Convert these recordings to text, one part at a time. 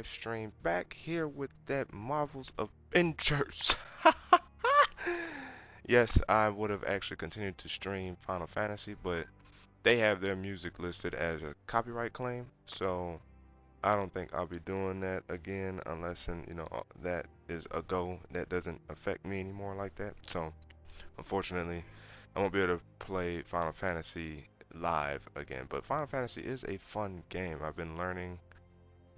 live stream back here with that Marvel's Avengers. Yes, I would have actually continued to stream Final Fantasy, but they have their music listed as a copyright claim, so I don't think I'll be doing that again unless that is a go that doesn't affect me anymore like that. So unfortunately, I won't be able to play Final Fantasy live again. But Final Fantasy is a fun game. I've been learning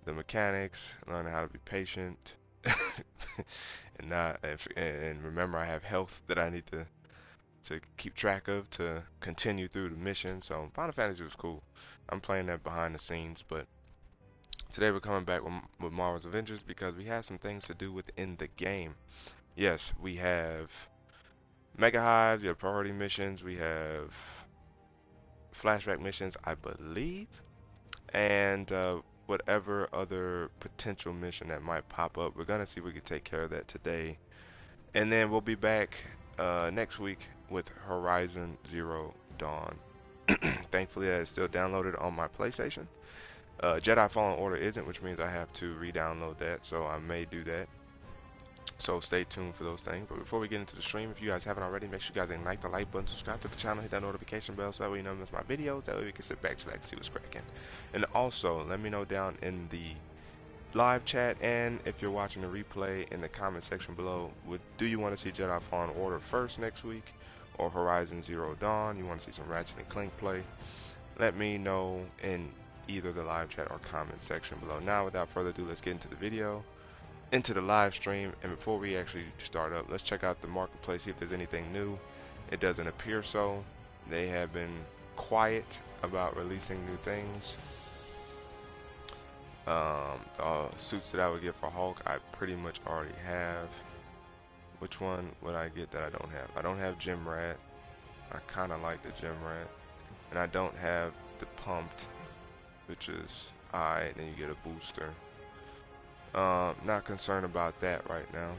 the mechanics, learning how to be patient, and not and remember I have health that I need to keep track of to continue through the mission. So Final Fantasy was cool. I'm playing that behind the scenes, but today we're coming back with Marvel's Avengers because we have some things to do within the game. Yes, we have Mega Hive, we have priority missions, we have flashback missions, I believe, and whatever other potential mission that might pop up. We're gonna see if we can take care of that today, and then we'll be back next week with Horizon Zero Dawn. Thankfully, that is still downloaded on my PlayStation. Jedi Fallen Order isn't, which means I have to re-download that, so I may do that. So stay tuned for those things. But before we get into the stream, if you guys haven't already, make sure you guys ignite the like button, subscribe to the channel, hit that notification bell so that way you don't miss my videos. That way we can sit back, relax, see what's cracking. And also, let me know down in the live chat and if you're watching the replay in the comment section below, do you want to see Jedi Fallen Order first next week or Horizon Zero Dawn? You want to see some Ratchet and Clank play? Let me know in either the live chat or comment section below. Now, without further ado, let's get into the video, into the live stream. And before we actually start up, let's check out the marketplace, see if there's anything new. It doesn't appear so. They have been quiet about releasing new things. Suits that I would get for Hulk, I pretty much already have. Which one would I get that I don't have? I don't have Gym Rat. I kind of like the Gym Rat. And I don't have the Pumped, which is alright, then you get a booster. Not concerned about that right now.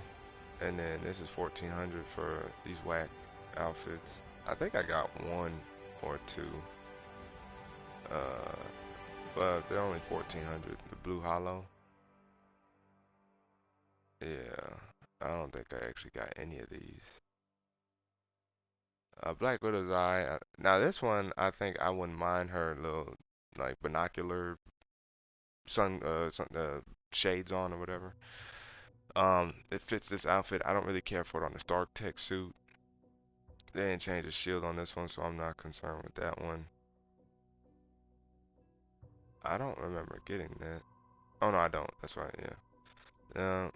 And then this is 1400 for these whack outfits. I think I got one or two. But they're only 1400. The Blue Hollow. Yeah, I don't think I actually got any of these. Black Widow's Eye. Now this one, I think I wouldn't mind her little like binocular shades on or whatever. It fits this outfit. I don't really care for it on the Stark Tech suit. They didn't change the shield on this one, so I'm not concerned with that one. I don't remember getting that. Oh no, I don't. That's right. Yeah.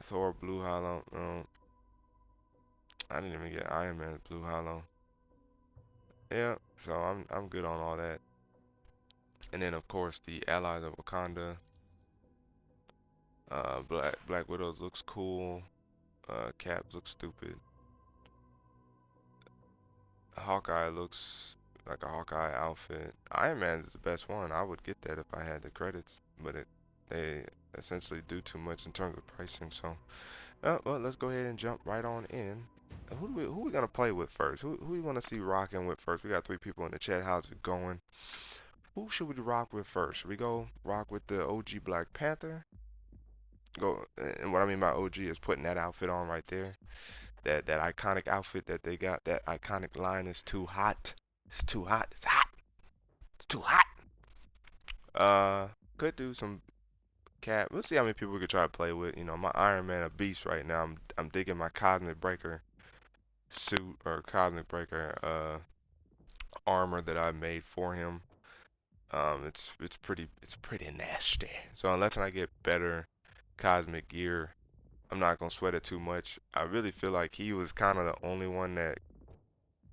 Thor Blue Hollow. No, I didn't even get Iron Man's Blue Hollow. Yeah, so I'm good on all that. And then of course the Allies of Wakanda. Black Widows looks cool. Cap looks stupid. Hawkeye looks like a Hawkeye outfit. Iron Man is the best one. I would get that if I had the credits, but they essentially do too much in terms of pricing. So, well, let's go ahead and jump right on in. Who we gonna play with first? Who we want to see rocking with first? We got 3 people in the chat. How's it going? Who should we rock with first? Should we go rock with the OG Black Panther? Go, and what I mean by OG is putting that outfit on right there. That iconic outfit that they got. That iconic line is too hot. It's too hot. It's hot. It's too hot. Could do some Cap. We'll see how many people we could try to play with. You know, my Iron Man a beast right now. I'm digging my Cosmic Breaker suit or Cosmic Breaker armor that I made for him. It's pretty nasty. So unless I get better cosmic gear, I'm not gonna sweat it too much. I really feel like he was kind of the only one that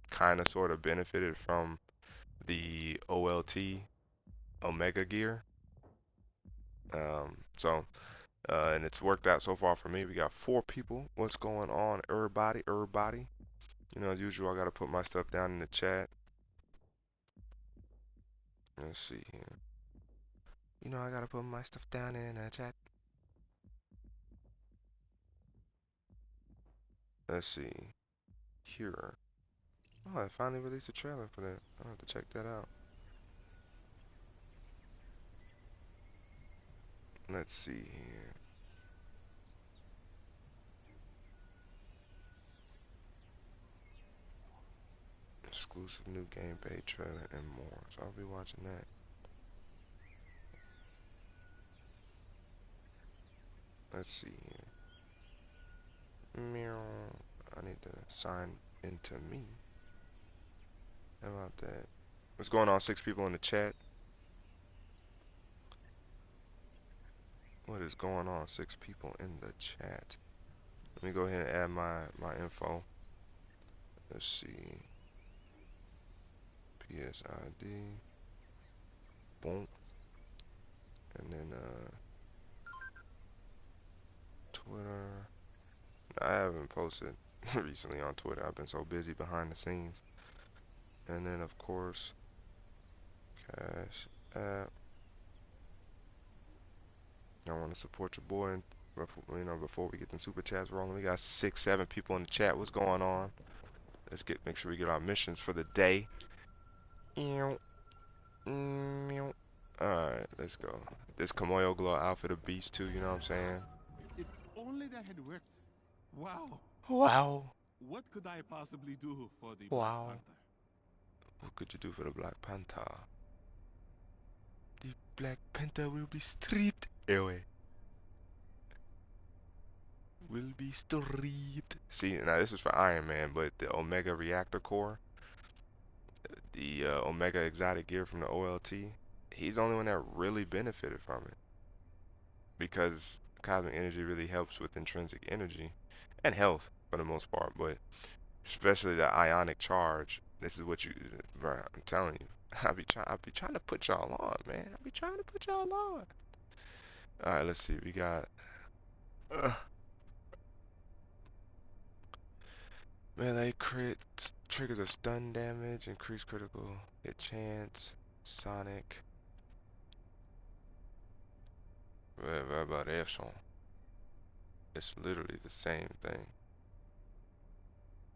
kind of sort of benefited from the OLT Omega gear. So and it's worked out so far for me. We got 4 people. What's going on, everybody? Everybody. You know, as usual, I gotta put my stuff down in the chat. Let's see here. You know, I gotta put my stuff down in the chat. Let's see here. Oh, I finally released a trailer for that. I'll have to check that out. Let's see here. Exclusive new gameplay trailer and more. So I'll be watching that. Let's see here. Meow. I need to sign into me. How about that? What's going on? 6 people in the chat. What is going on? 6 people in the chat. Let me go ahead and add my info. Let's see. PSID. Boom. And then Twitter. I haven't posted recently on Twitter. I've been so busy behind the scenes. And then of course, Cash App. I want to support your boy, and you know, before we get them super chats rolling, we got 6, 7 people in the chat. What's going on? Let's make sure we get our missions for the day. Alright, let's go. This Kamoyo Glow outfit a beast too, you know what I'm saying? If only that had worked. Wow. Wow. What could I possibly do for the Black Wow. Panther? What could you do for the Black Panther? The Black Panther will be stripped away. Will be stripped. See, now this is for Iron Man, but the Omega Reactor Core, the Omega Exotic Gear from the OLT, he's the only one that really benefited from it. Because cosmic energy really helps with intrinsic energy and health for the most part, but especially the ionic charge. This is what you, bro, I'm telling you. I be trying to put y'all on, man. I be trying to put y'all on. All right, let's see. We got melee crit, triggers of stun damage, increased critical hit chance, sonic. Variation. It's literally the same thing.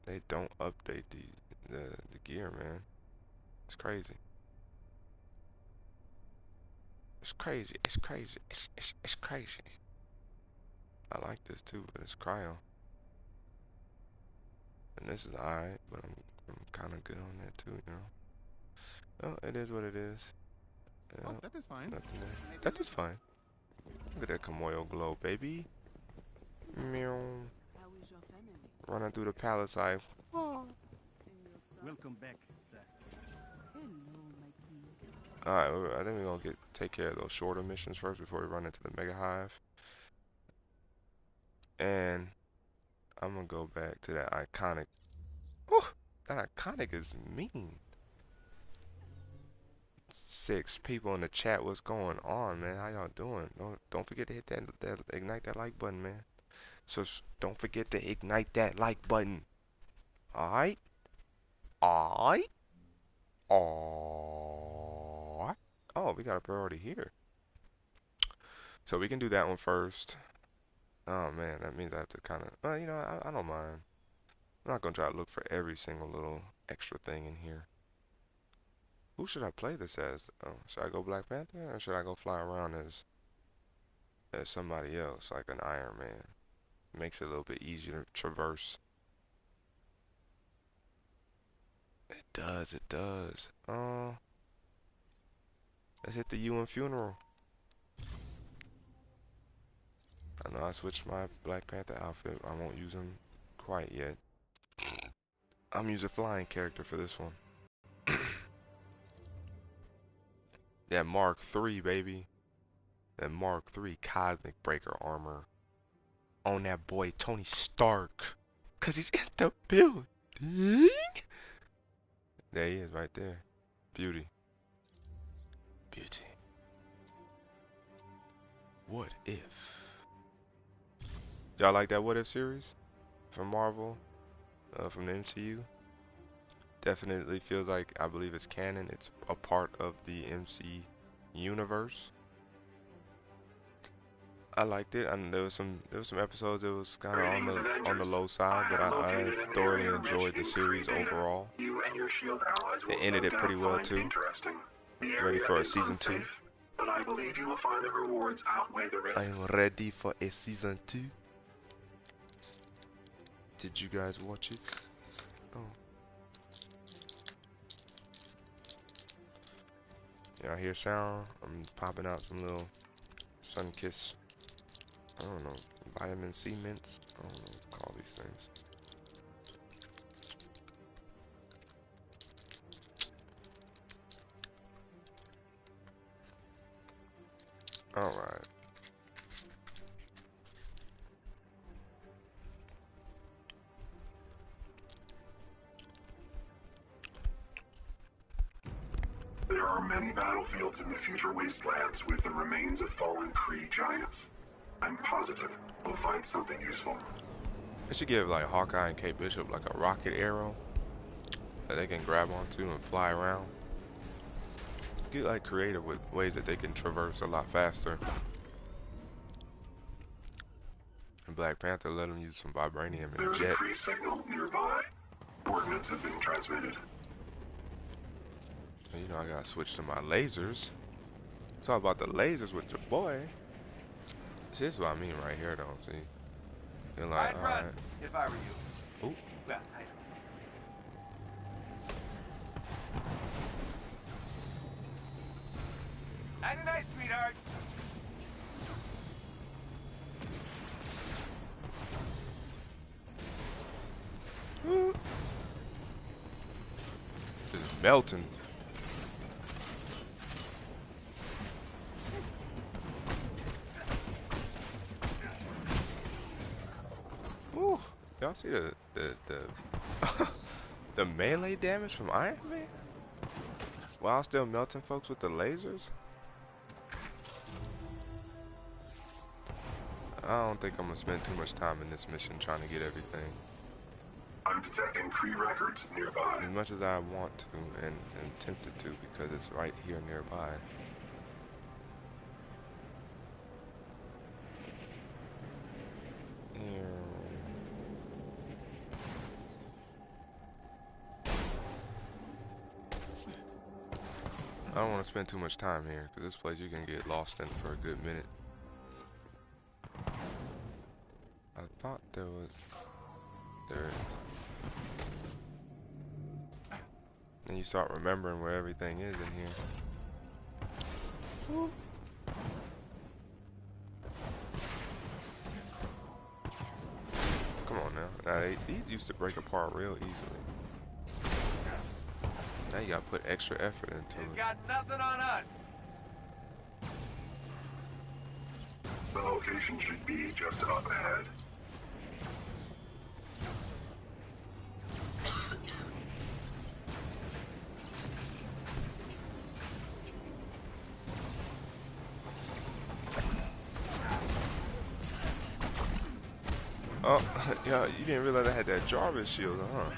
They don't update the gear, man. It's crazy. It's crazy. It's crazy. It's crazy. I like this too, but it's cryo. And this is alright, but I'm kind of good on that too, you know. Oh, it is what it is. Oh, that is fine. Nothing there. That is fine. Look at that Kamoyo Glow, baby. Meow. Running through the palace, Welcome back, sir. Alright, I think we're gonna take care of those shorter missions first before we run into the Mega Hive. And I'm gonna go back to that iconic. Oh, that iconic is mean. 6 people in the chat. What's going on, man? How y'all doing? Don't forget to hit that ignite that like button, man. So don't forget to ignite that like button. Alright? Alright? Alright? Oh, we got a priority here. So we can do that one first. Oh man, that means I have to kind of, well, you know, I don't mind. I'm not gonna try to look for every single little extra thing in here. Who should I play this as? Oh, should I go Black Panther or should I go fly around as somebody else, like an Iron Man? Makes it a little bit easier to traverse. It does, it does. Let's hit the UN funeral. I know I switched my Black Panther outfit. I won't use him quite yet. I'm using flying character for this one. That Mark III, baby. That Mark III Cosmic Breaker armor on that boy Tony Stark. Cause he's in the building. There he is right there. Beauty. Beauty. What if? Y'all like that What If series from Marvel, from the MCU? Definitely feels like, I believe it's canon. It's a part of the MC universe. I liked it, and there was some episodes that was kind of on the low side, but I thoroughly enjoyed the series overall. They ended it pretty well too. Ready for a season 2. but I believe you will find the rewards outweigh the risks. I'm ready for a season 2. Did you guys watch it? Oh. Y'all hear sound? I'm popping out some little sun kiss. I don't know, vitamin C mints. I don't know what to call these things. Alright. There are many battlefields in the future wastelands with the remains of fallen Kree giants. I'm positive we'll find something useful. They should give like Hawkeye and Kate Bishop like a rocket arrow that they can grab onto and fly around. Get like creative with ways that they can traverse a lot faster. And Black Panther let them use some vibranium and There's jet. a Kree signal nearby. Coordinates have been transmitted. You know I gotta switch to my lasers. Talk about the lasers with your boy. See, this is what I mean right here, though. See, you're like, I'd run alright. if I were you. Ooh. Well, night night, sweetheart. Ooh. Just melting. Ooh. Y'all see the the melee damage from Iron Man? While still melting folks with the lasers? I don't think I'm gonna spend too much time in this mission trying to get everything. I'm detecting Kree records nearby. As much as I want to and tempted to because it's right here nearby. I don't want to spend too much time here because this place you can get lost in for a good minute. I thought there was... There it is. And you start remembering where everything is in here. Woo. Come on now. These used to break apart real easily. Now you gotta put extra effort into They've it. got nothing on us. The location should be just up ahead. Oh, yeah, you didn't realize I had that Jarvis shield, huh?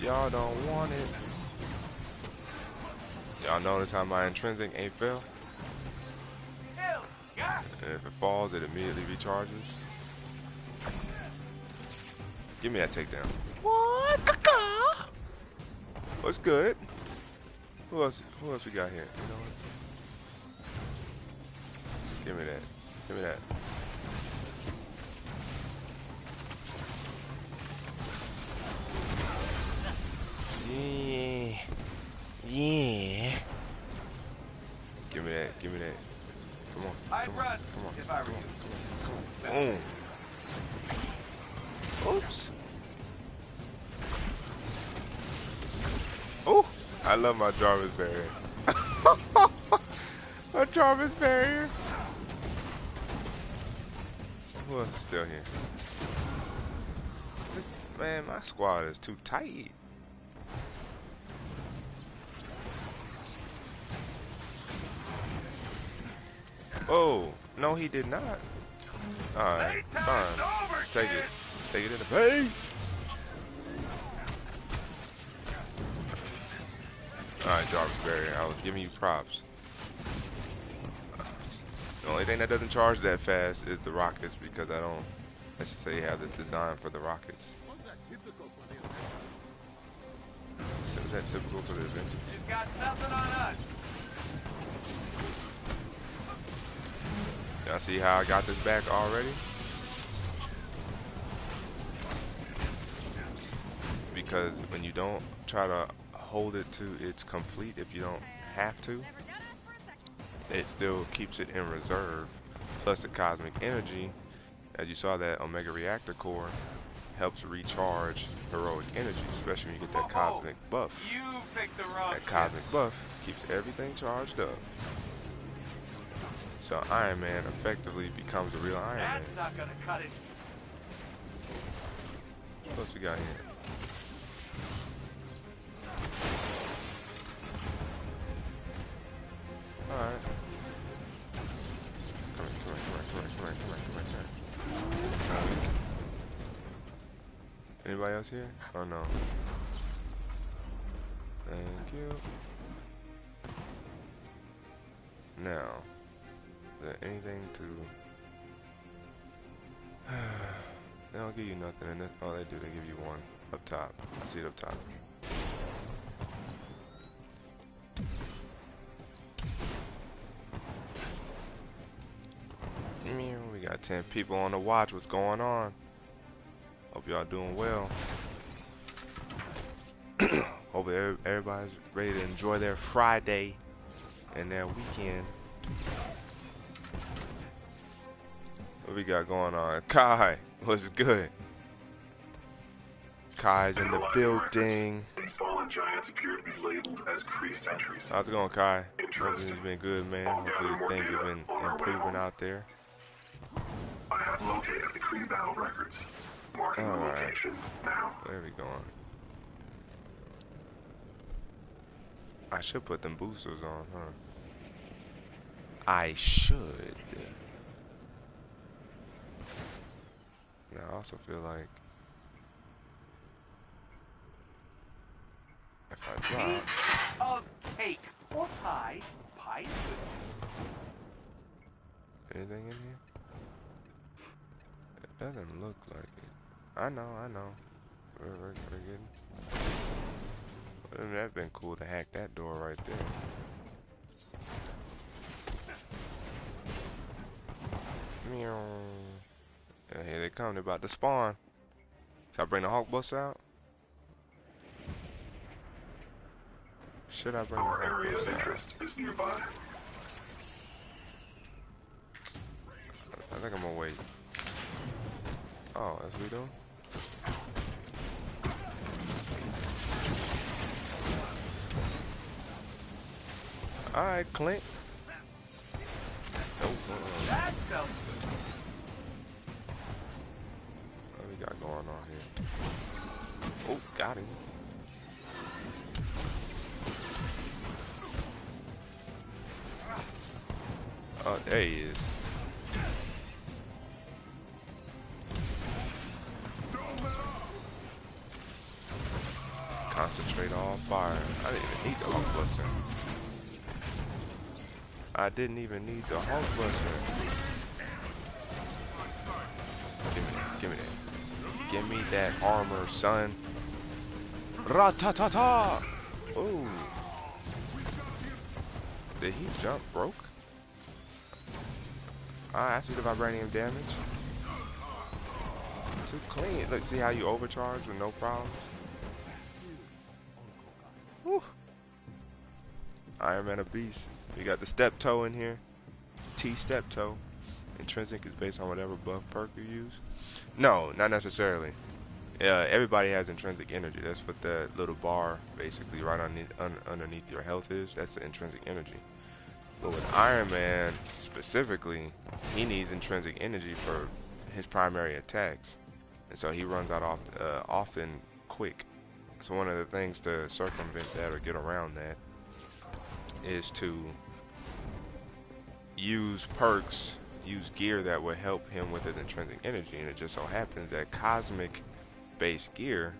Y'all don't want it. Y'all notice how my intrinsic ain't fell? Hell, yeah. And if it falls, it immediately recharges. Give me that takedown. What? What's good? Who else we got here? You know what? Give me that. Give me that. Yeah. Yeah. Give me that. Give me that. Come on. I'd Come run on. Come on. if I were Come on. you. Come on. Come on. Oops. Oh, I love my Jarvis barrier. My Jarvis barrier. Who else is still here? Man, my squad is too tight. Oh, no he did not. Alright, fine. Take it. Take it in the face. Alright, Jarvis barrier. I was giving you props. The only thing that doesn't charge that fast is the rockets because I don't, let's just say, have this design for the rockets. Was that typical for the Is that typical for the Avengers? They've got nothing on us. Y'all see how I got this back already? Because when you don't try to hold it to its complete, if you don't have to, it still keeps it in reserve. Plus the cosmic energy, as you saw, that Omega Reactor core helps recharge heroic energy, especially when you get that cosmic buff. You picked the wrong That cosmic buff keeps everything charged up. So Iron Man effectively becomes a real Iron Man. That's not gonna cut it. What else we got here? Alright. Come on. Anybody else here? Oh no. Thank you. Now, is there anything to... They don't give you nothing in this. Oh, they do. They give you one up top. I see it up top. We got 10 people on the watch. What's going on? Hope y'all doing well. Hope everybody's ready to enjoy their Friday and their weekend. What we got going on? Kai, what's good? Kai's in the building. These fallen giants appear to be labeled as Kree sentries. How's it going, Kai? Interesting. Hopefully it's been good, man. Hopefully things have been improving out there. I have located the Kree battle records. Marking the location now. Where are we going? I should put them boosters on, huh? I should. Yeah, I also feel like if I drop Of cake or pie, pies. anything in here, it doesn't look like it. I know. We're getting. Wouldn't that have been cool to hack that door right there? Meow. Yeah, here they come. They're about to spawn. Should I bring the Hulk bus out? Should I bring the Our Hulk area bus of out? interest is nearby. I think I'm gonna wait. Oh, that's what we doing? Alright, Clint. Oh, That felt what we got going on here? Oh, got him. Oh, there he is. Concentrate all fire. I didn't even need the Hulk Buster. I didn't even need the Hulk Buster. Give me that. Give me that armor, son. Ra-ta-ta-ta! Ooh. Did he jump broke? I see the vibranium damage. Too clean. Look, see how you overcharge with no problems? Whew. Iron Man a beast. We got the step toe in here. T step toe. Intrinsic is based on whatever buff perk you use. No, not necessarily. Everybody has intrinsic energy. That's what that little bar basically right underneath your health is. That's the intrinsic energy. But with Iron Man specifically, he needs intrinsic energy for his primary attacks, and so he runs out often quick. So one of the things to circumvent that or get around that is to use perks, use gear that would help him with his intrinsic energy, and it just so happens that cosmic based gear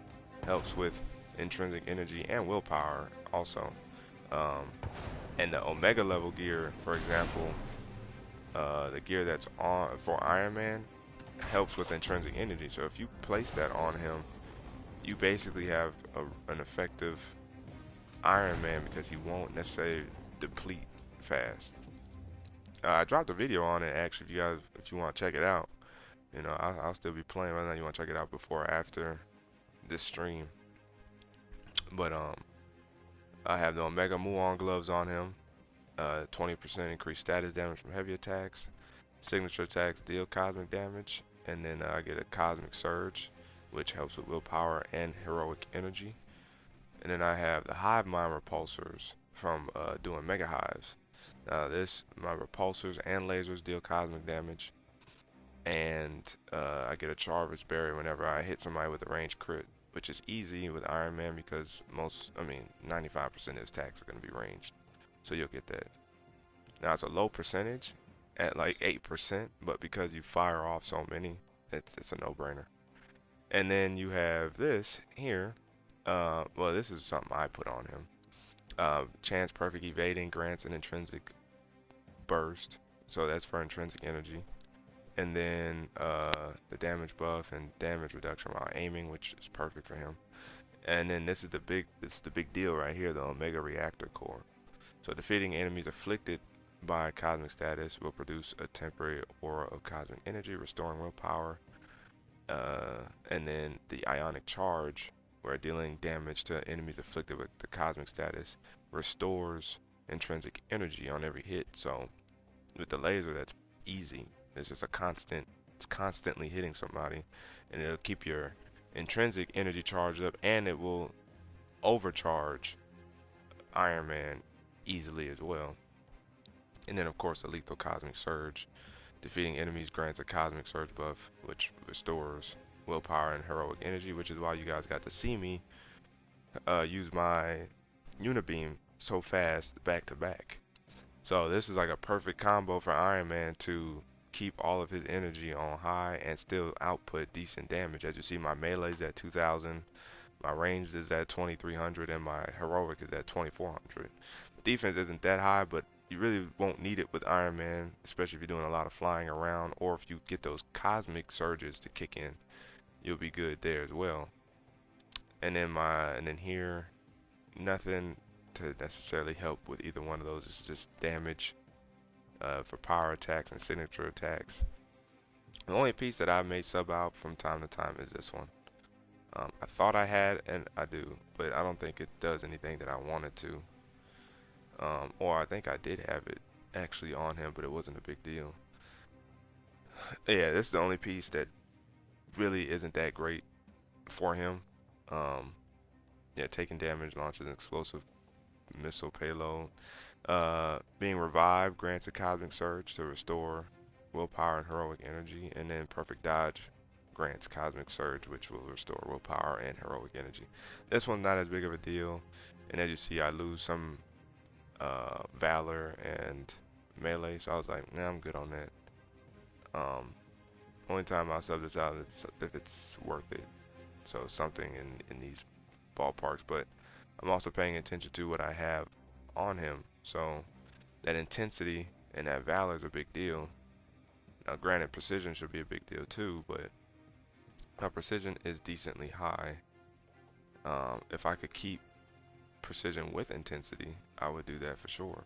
helps with intrinsic energy and willpower also. And the Omega level gear, for example, the gear that's on for Iron Man helps with intrinsic energy. So if you place that on him, you basically have an effective Iron Man because he won't necessarily deplete fast. I dropped a video on it actually. If you want to check it out, you know, I'll still be playing whether or not you want to check it out before or after this stream. But I have the Omega Muon gloves on him. 20% increased status damage from heavy attacks. Signature attacks deal cosmic damage, and then I get a cosmic surge, which helps with willpower and heroic energy. And then I have the hive mind repulsors from doing mega hives. My repulsors and lasers deal cosmic damage, and I get a Charvis Berry whenever I hit somebody with a range crit, which is easy with Iron Man because 95% of his attacks are going to be ranged, so you'll get that. Now it's a low percentage at like 8%, but because you fire off so many, it's a no-brainer. And then you have this here. Well, this is something I put on him. Chance perfect evading grants an intrinsic burst, so that's for intrinsic energy. And then the damage buff and damage reduction while aiming, which is perfect for him. And then this is the big deal right here, the Omega Reactor core. So defeating enemies afflicted by cosmic status will produce a temporary aura of cosmic energy, restoring willpower. And then the Ionic Charge, where dealing damage to enemies afflicted with the cosmic status, restores intrinsic energy on every hit. So with the laser, that's easy. It's just it's constantly hitting somebody, and it'll keep your intrinsic energy charged up, and it will overcharge Iron Man easily as well. And then of course the lethal cosmic surge. Defeating enemies grants a cosmic surge buff, which restores willpower and heroic energy, which is why you guys got to see me use my Unibeam so fast back to back. So this is like a perfect combo for Iron Man to keep all of his energy on high and still output decent damage. As you see, my melee is at 2,000, my range is at 2,300, and my heroic is at 2,400. Defense isn't that high, but you really won't need it with Iron Man, especially if you're doing a lot of flying around, or if you get those cosmic surges to kick in, you'll be good there as well. And then here, nothing to necessarily help with either one of those. It's just damage for power attacks and signature attacks. The only piece that I may sub out from time to time is this one. I thought I had, and I do, but I don't think it does anything that I wanted to. Or I think I did have it actually on him, but it wasn't a big deal. Yeah, this is the only piece that really isn't that great for him. Yeah, taking damage launches an explosive missile payload. Being revived grants a cosmic surge to restore willpower and heroic energy, and then perfect dodge grants cosmic surge, which will restore willpower and heroic energy. This one's not as big of a deal, and as you see, I lose some valor and melee, so I was like, nah, I'm good on that. Only time I'll sub this out is if it's worth it, so something in these ballparks. But I'm also paying attention to what I have on him, so that intensity and that valor is a big deal. Now granted, precision should be a big deal too, but my precision is decently high. If I could keep precision with intensity, I would do that for sure.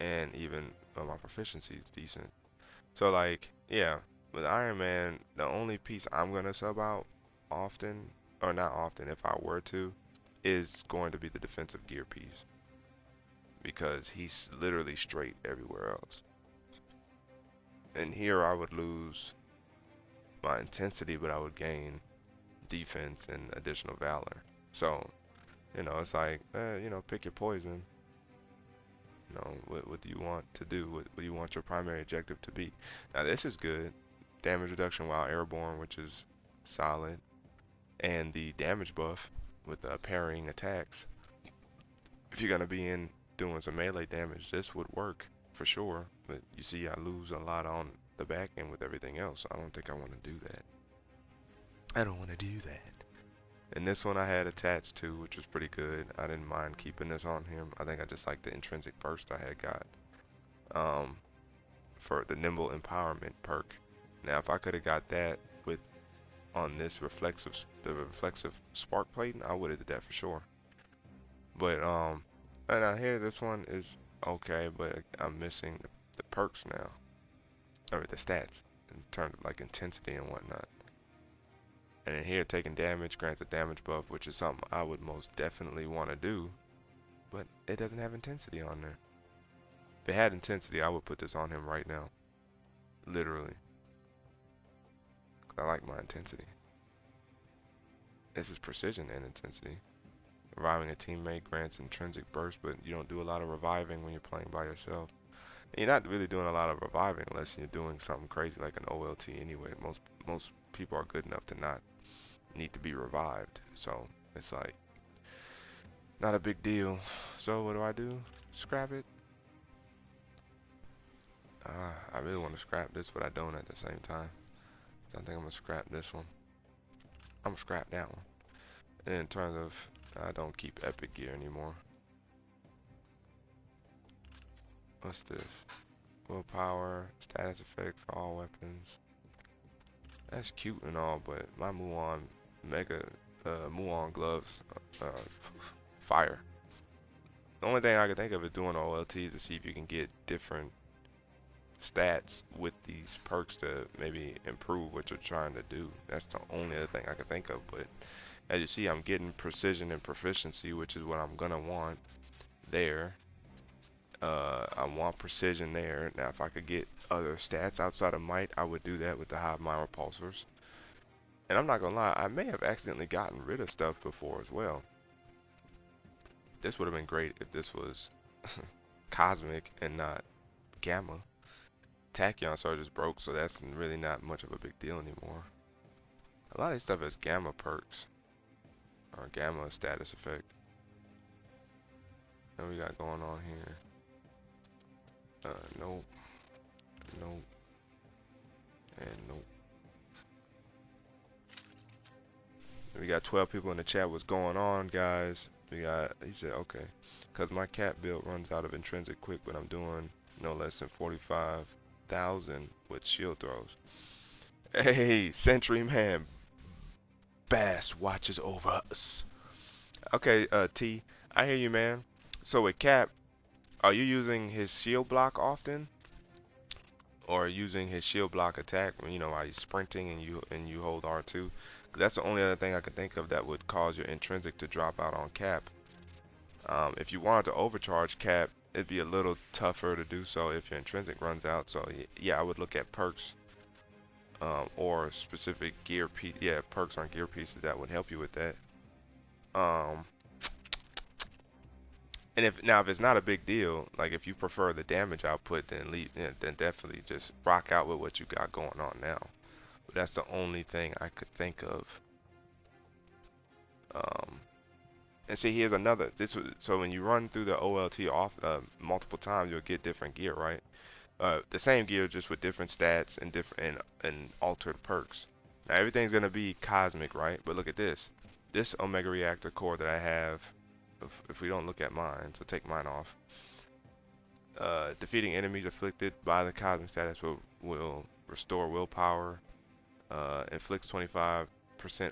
And even my proficiency is decent. So like, yeah, with Iron Man, the only piece I'm gonna sub out often, or not often, if I were to, is going to be the defensive gear piece, because he's literally straight everywhere else. And here I would lose my intensity, but I would gain defense and additional valor. So, you know, it's like, you know, pick your poison. You know, what do you want to do? What do you want your primary objective to be? Now this is good. Damage reduction while airborne, which is solid. And the damage buff with parrying attacks. If you're going to be in doing some melee damage, this would work for sure. But you see, I lose a lot on the back end with everything else. So I don't think I want to do that. I don't want to do that. And this one I had attached to, which was pretty good. I didn't mind keeping this on him. I think I just like the intrinsic burst I had got for the nimble empowerment perk. Now, if I could have got that with on this reflexive spark plating, I would have did that for sure. But and now here, this one is okay, but I'm missing the perks now, or the stats in terms of like intensity and whatnot. And in here, taking damage grants a damage buff, which is something I would most definitely want to do, but it doesn't have intensity on there. If it had intensity, I would put this on him right now, literally. 'Cause I like my intensity. This is precision and intensity. Reviving a teammate grants intrinsic burst, but you don't do a lot of reviving when you're playing by yourself. And you're not really doing a lot of reviving unless you're doing something crazy like an OLT anyway. Most people are good enough to not need to be revived. So it's like not a big deal. So what do? Scrap it? I really want to scrap this, but I don't at the same time. So I think I'm gonna scrap this one. I'm gonna scrap that one. And in terms of, I don't keep epic gear anymore. What's this? Willpower, status effect for all weapons. That's cute and all, but my Muon Muon gloves, fire. The only thing I can think of is doing OLTs to see if you can get different stats with these perks to maybe improve what you're trying to do. That's the only other thing I can think of, but as you see, I'm getting precision and proficiency, which is what I'm gonna want there. I want precision there. Now, if I could get other stats outside of might, I would do that with the HIVE mind repulsors. And I'm not gonna lie, I may have accidentally gotten rid of stuff before as well. This would have been great if this was cosmic and not gamma. Tachyon Surge is broke, so that's really not much of a big deal anymore. A lot of this stuff has gamma perks or gamma status effect. What we got going on here? Nope, nope, and nope. We got 12 people in the chat. What's going on, guys? He said, okay, because my cat build runs out of intrinsic quick, but I'm doing no less than 45,000 with shield throws. Hey, Sentry Man, Bass watches over us. Okay, T, I hear you, man. So with Cap, are you using his shield block often, or using his shield block attack when while he's sprinting and you hold R2? 'Cause that's the only other thing I can think of that would cause your intrinsic to drop out on Cap. If you wanted to overcharge Cap, it'd be a little tougher to do so if your intrinsic runs out. So yeah, I would look at perks or specific gear piece. Yeah, perks on gear pieces that would help you with that. And if it's not a big deal, like if you prefer the damage output, then then definitely just rock out with what you got going on now. But that's the only thing I could think of. And see, here's another. So when you run through the OLT off multiple times, you'll get different gear, right? The same gear, just with different stats and different and altered perks. Now everything's gonna be cosmic, right? But look at this. This Omega Reactor core that I have. If we don't look at mine, so take mine off. Defeating enemies afflicted by the cosmic status will restore willpower. Inflicts 25%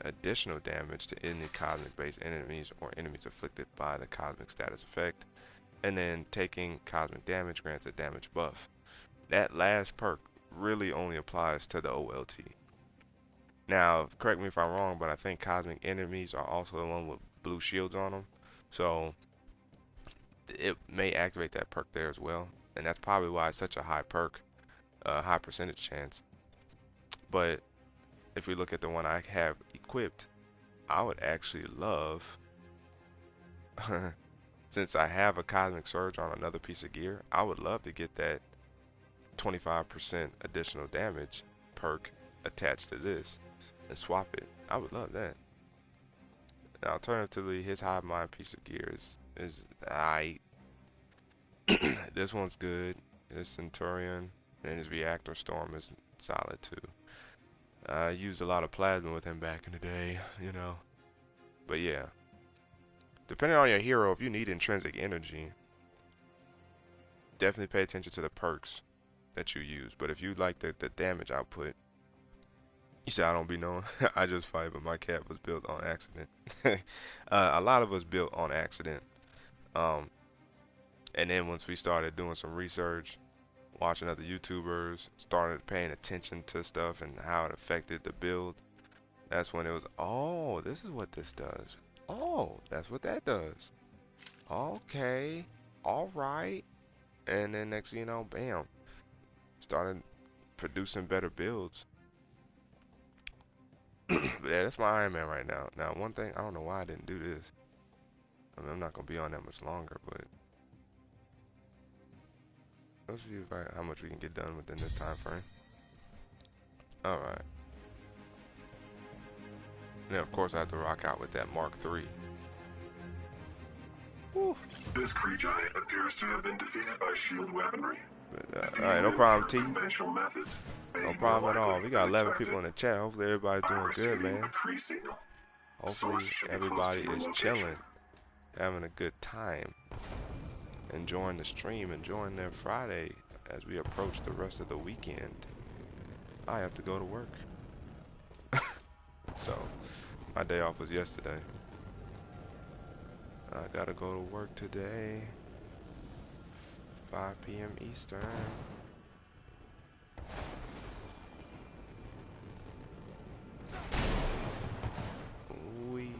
additional damage to any cosmic-based enemies or enemies afflicted by the cosmic status effect. And then taking cosmic damage grants a damage buff. That last perk really only applies to the OLT. Now, correct me if I'm wrong, but I think cosmic enemies are also the one with blue shields on them. So it may activate that perk there as well, and that's probably why it's such a high perk, high percentage chance. But if we look at the one I have equipped, I would actually love, since I have a cosmic surge on another piece of gear, I would love to get that 25% additional damage perk attached to this and swap it. I would love that. Now, alternatively, his hive mind piece of gear is aight. This one's good. His Centurion and his Reactor Storm is solid too. I used a lot of plasma with him back in the day, But yeah, depending on your hero, if you need intrinsic energy, definitely pay attention to the perks that you use. But if you like the damage output, you say I don't be knowing. I just fight, but my cat was built on accident. A lot of us built on accident. And then once we started doing some research, watching other YouTubers, started paying attention to stuff and how it affected the build. That's when it was, oh, this is what this does. Oh, that's what that does. Okay, all right. And then next thing you know, bam, started producing better builds. But yeah, that's my Iron Man right now. Now, one thing, I don't know why I didn't do this. I mean, I'm not gonna be on that much longer, but let's see how much we can get done within this time frame. All right. And then, of course, I have to rock out with that Mark III. Woo. This Kree giant appears to have been defeated by shield weaponry. But, all right, no problem, T. Conventional methods, No problem at all. We got 11 people in the chat. Hopefully, everybody's doing good, man. Hopefully, everybody is chilling, having a good time, enjoying the stream, enjoying their Friday as we approach the rest of the weekend. I have to go to work. So, my day off was yesterday. I gotta go to work today, 5 p.m. Eastern. Ooh.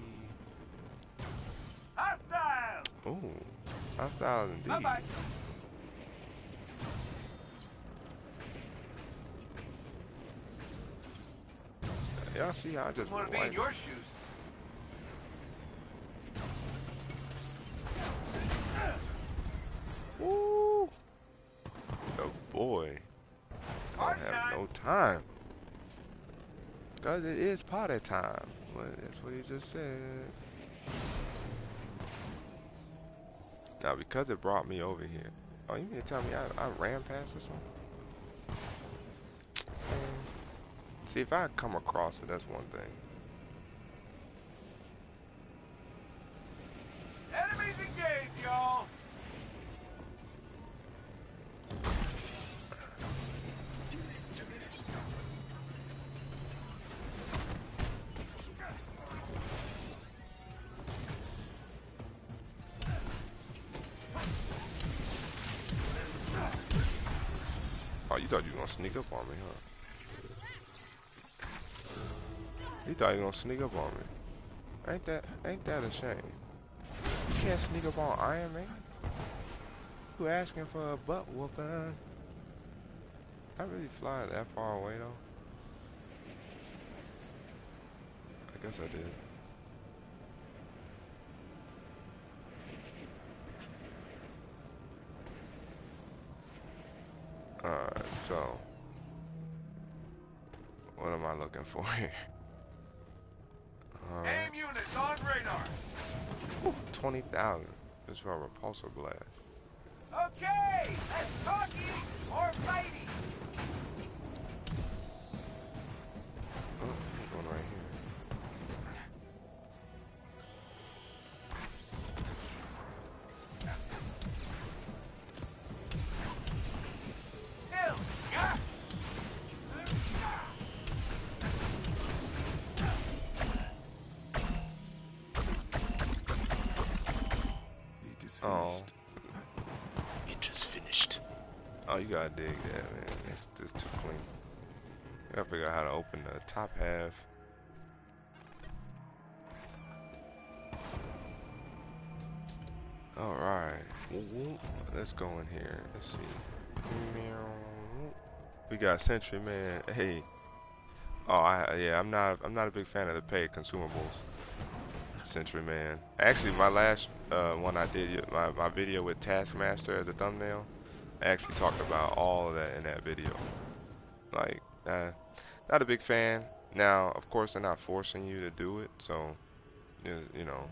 Hostile! Ooh, hostile indeed. Bye-bye. Y'all see how I just Want to be in your shoes? Woo! The boy don't have no time. Because it is party time. Well, that's what he just said. Now, because it brought me over here. Oh, you mean to tell me I ran past or something? See, if I come across it, that's one thing. Enemies engaged, y'all! Oh, you thought you were gonna sneak up on me, huh? You thought you were gonna sneak up on me. Ain't that a shame? You can't sneak up on Iron Man. You asking for a butt whooping? I really fly that far away though. I guess I did. Alright, so what am I looking for here? Aim units on radar. 20,000. This for a repulsor blast. Okay, let's talking or fighting. Oh, there's one right here. Kill. Yeah. It is Oh, finished. it just finished. Oh, you gotta dig that, man. It's too clean. You gotta figure out how to open the top half. Alright. Let's go in here. Let's see. We got Sentry Man. Hey. Oh, yeah, I'm not a big fan of the paid consumables. Sentry Man. Actually, my last one I did, my video with Taskmaster as a thumbnail, I actually talked about all of that in that video. Like, not a big fan. Now, of course, they're not forcing you to do it, so you know,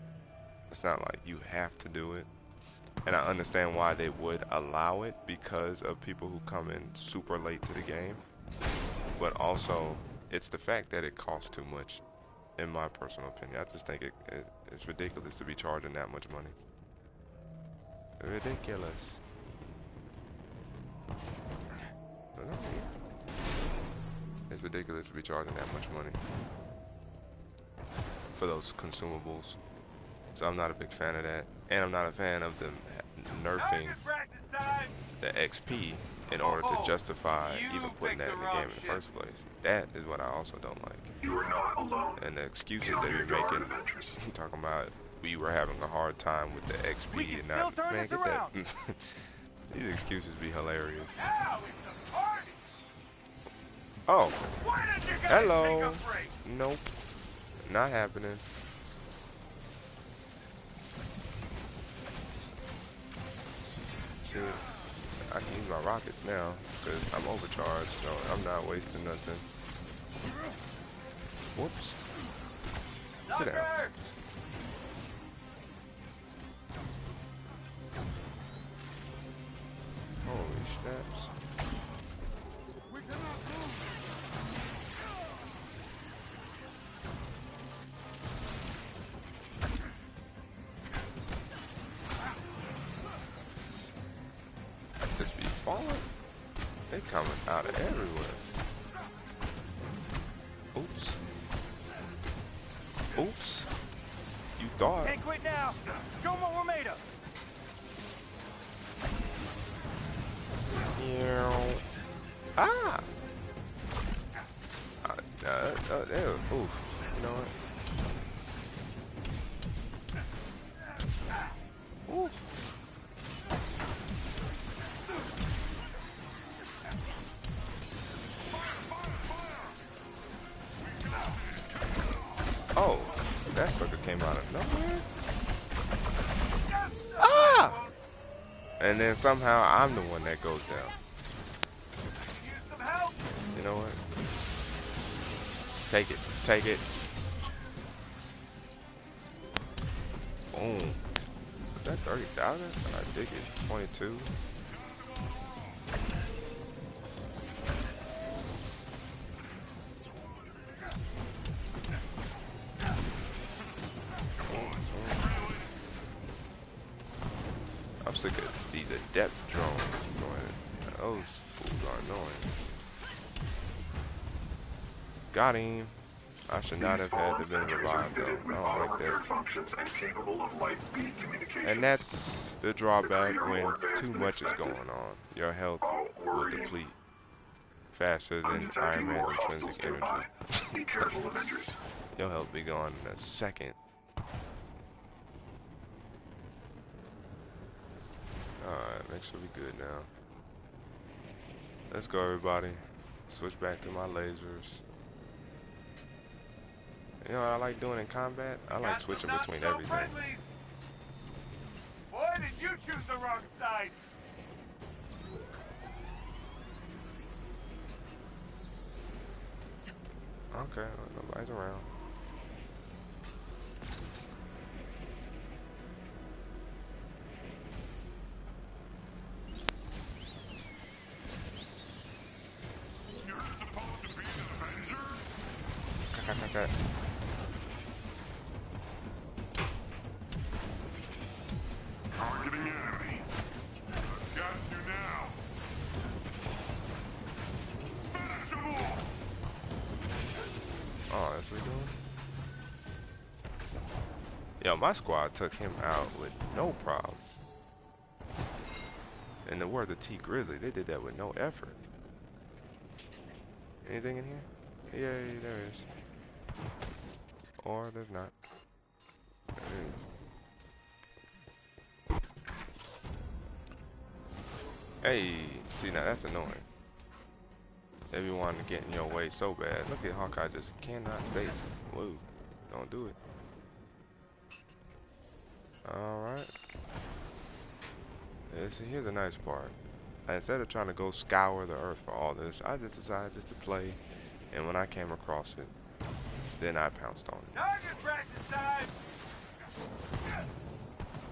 it's not like you have to do it. And I understand why they would allow it because of people who come in super late to the game. But also, it's the fact that it costs too much, in my personal opinion. I just think it's ridiculous to be charging that much money. Ridiculous. It's ridiculous to be charging that much money for those consumables. So I'm not a big fan of that. And I'm not a fan of them nerfing the XP in order to justify even putting that in the game in the first place. That is what I also don't like. You are not alone. And the excuses Get on they your be guard, making, Avengers. talking about we were having a hard time with the We XP can and still not, turn man, this get around. that. These excuses be hilarious. Now it's a party. Oh, Why don't you guys hello. take a break? Nope, not happening. Shit. I can use my rockets now because I'm overcharged, so I'm not wasting nothing. Whoops. Sit down. Doctor! Holy snaps. We cannot move. This be falling. They coming out of everywhere. Oops. Oops. You thought. Can't quit now. Show 'em what we're made of. Yeah. Ah. Ew. Oof. You know what? Oof. Oh, that sucker came out of nowhere. Ah! And then somehow I'm the one that goes down. Use some help. You know what? Take it. Take it. Boom. Is that 30,000? I dig it. 22. I'm sick of these adept drones. Those fools are annoying. Got him. I should not These have had fallen to been sentries are revived though. fitted with I don't auto like repair that. functions and capable of light speed communications. And that's the drawback The when more advanced too than much is expected. going on. Your health All will worrying. deplete faster I'm than Iron detecting Man's more hostiles intrinsic nearby. energy. Be careful, Avengers. Your health be gone in a second. Alright, make sure we good now. Let's go, everybody. Switch back to my lasers. You know what I like doing in combat? I like Got switching some between not so everything. friendlies. Boy, did you choose the wrong side. Okay, nobody's around. You're supposed to be an Avenger? Okay. Targeting enemy. I've got you now. Finish them all. Oh, that's what we doing? Yo, my squad took him out with no problems. In the words of T Grizzly, they did that with no effort. Anything in here? Yay, there is. Or there's not. There is. Hey, see now that's annoying. They be wanting to get in your way so bad. Look at Hawkeye just cannot stay. Whoa, don't do it. Alright. Here's a nice part. Instead of trying to go scour the earth for all this, I just decided just to play, and when I came across it, then I pounced on it. Target practice time.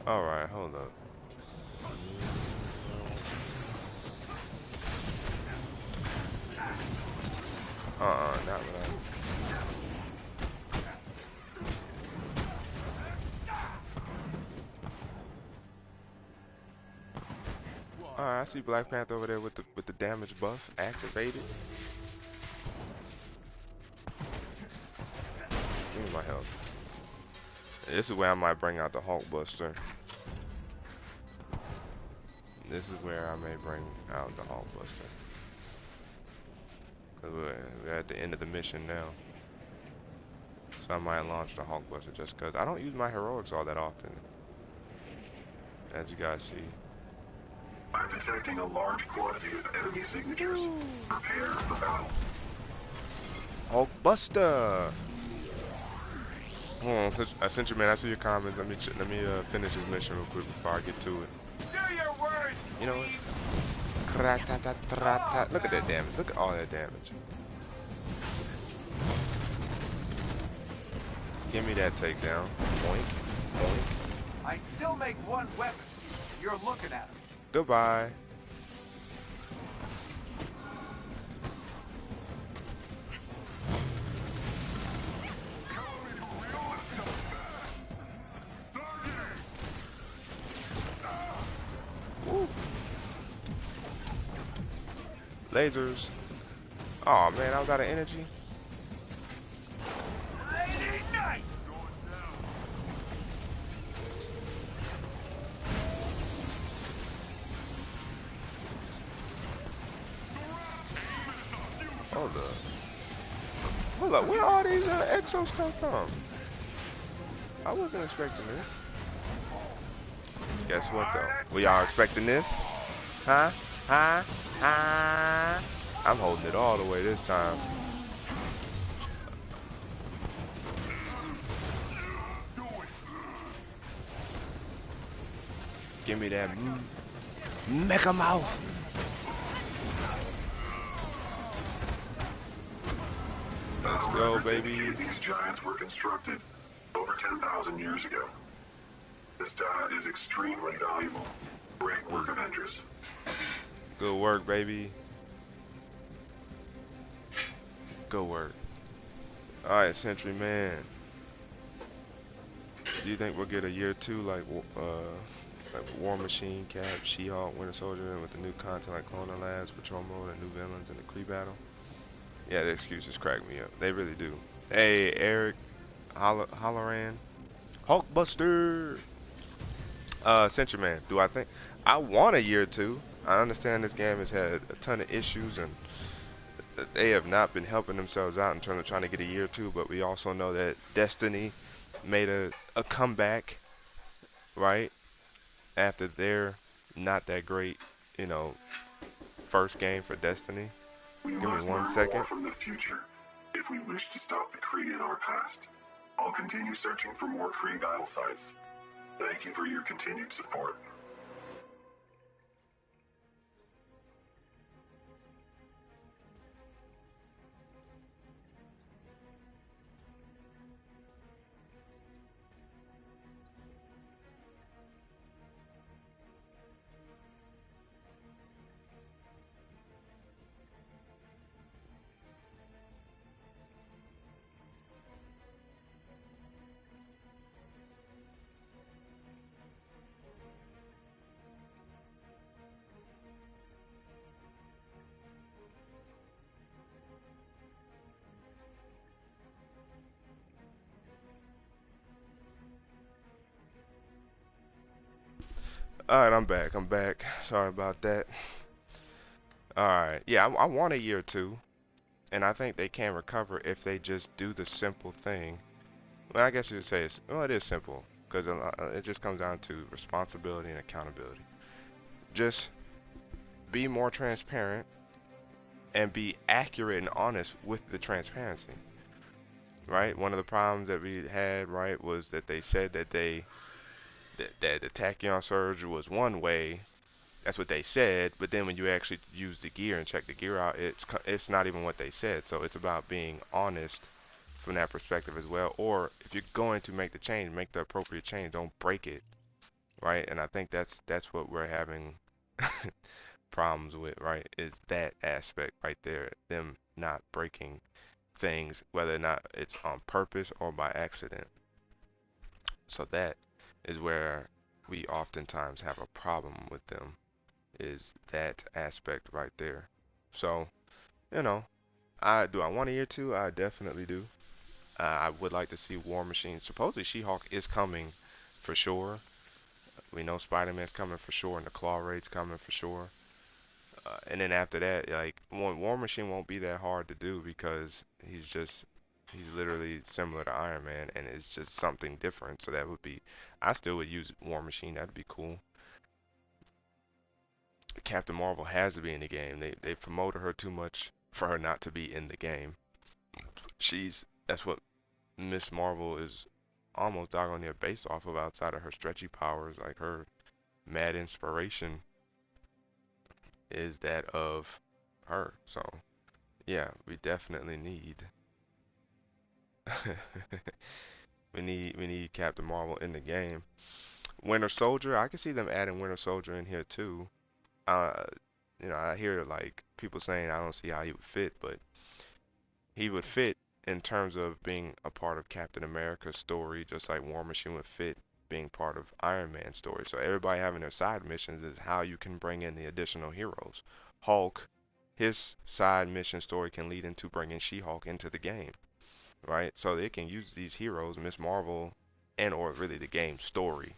Alright, hold up. Not what Alright, I see Black Panther over there with the damage buff activated. Give me my health. This is where I might bring out the Hulk Buster. this is where I may bring out the Hulkbuster. Cause we're at the end of the mission now. So I might launch the Hulkbuster just cause I don't use my heroics all that often. As you guys see. I'm detecting a large quantity of enemy signatures. Prepare for battle. Hulkbuster! Hold on, I sent you, man. I see your comments. Let me finish this mission real quick before I get to it. Do your worst, You know what? peeps. Look at that damage. Look at all that damage. Give me that takedown. Boink. Boink. I still make one weapon. You're looking at him. Goodbye. Woo. Lasers. Oh man, I was out of energy. Hold up. Hold up, where all these exos come from? I wasn't expecting this. Guess what though? We are expecting this? Huh? Huh? Huh? I'm holding it all the way this time. Give me that Mecha Mouth. Let's go, baby. These giants were constructed over 10,000 years ago. This data is extremely valuable. Great work, Avengers. Good work, baby. Good work. Alright, Sentry Man. Do you think we'll get a year 2 like War Machine, Cap, She-Hulk, Winter Soldier, and with the new content like Clone Labs, Patrol Mode, and new villains in the Kree battle? Yeah, the excuses crack me up. They really do. Hey, Eric, Holloran, Hulkbuster. Sentry Man, do I think I want a year 2? I understand this game has had a ton of issues and they have not been helping themselves out in terms of trying to get a year 2, but we also know that Destiny made a comeback, right? After their not that great, you know, first game for Destiny. We Give me must 1 learn second. more from the future if we wish to stop the Kree in our past. I'll continue searching for more Kree battle sites. Thank you for your continued support. Alright, I'm back. I'm back. Sorry about that. Alright. Yeah, I want a year 2. And I think they can recover if they just do the simple thing. Well, I guess you would say well, it is simple. Because it just comes down to responsibility and accountability. Just be more transparent and be accurate and honest with the transparency. Right? One of the problems that we had, right, was that they said that that the tachyon surge was one way. That's what they said, but then when you actually use the gear and check the gear out, it's not even what they said. So it's about being honest from that perspective as well. Or if you're going to make the change, make the appropriate change. Don't break it, right? And I think that's what we're having problems with, right? Is that aspect right there, them not breaking things, whether or not it's on purpose or by accident. So that is where we oftentimes have a problem with them, is that aspect right there. So, you know, I want a year 2? I definitely do. I would like to see War Machine. Supposedly She-Hulk is coming for sure. We know Spider-Man's coming for sure, and the Claw Raid's coming for sure. And then after that, like War Machine won't be that hard to do because he's literally similar to Iron Man, and it's just something different. So that would be, I still would use War Machine. That'd be cool. Captain Marvel has to be in the game. They promoted her too much for her not to be in the game. That's what Miss Marvel is almost doggone near based off of outside of her stretchy powers. Like her mad inspiration is that of her. So yeah, we definitely need we need Captain Marvel in the game. Winter Soldier, I can see them adding Winter Soldier in here too. Uh, I hear like people saying I don't see how he would fit, but he would fit in terms of being a part of Captain America's story, just like War Machine would fit being part of Iron Man's story. So everybody having their side missions is how you can bring in the additional heroes. Hulk, his side mission story can lead into bringing She-Hulk into the game, right? So they can use these heroes, Miss Marvel, and or really the game story,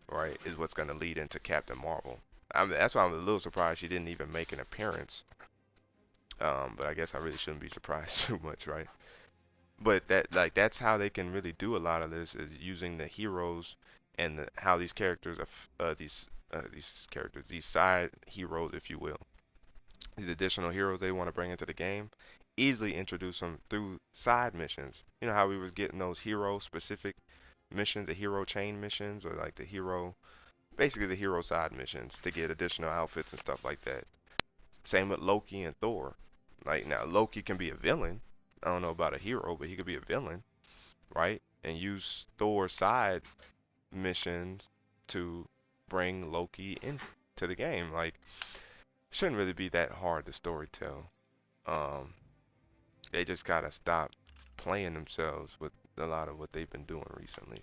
right, is what's going to lead into Captain Marvel. That's why I'm a little surprised she didn't even make an appearance. But I guess I really shouldn't be surprised too much, right? But that's how they can really do a lot of this is using the heroes and how these characters these side heroes, if you will, these additional heroes they want to bring into the game, easily introduce them through side missions. You know how we was getting those hero specific missions, the hero chain missions, or like basically the hero side missions to get additional outfits and stuff like that. Same with Loki and Thor. Like now, Loki can be a villain. I don't know about a hero, but he could be a villain, right? And use Thor's side missions to bring Loki into the game. Like, shouldn't really be that hard to storytell. Um, they just gotta stop playing themselves with a lot of what they've been doing recently.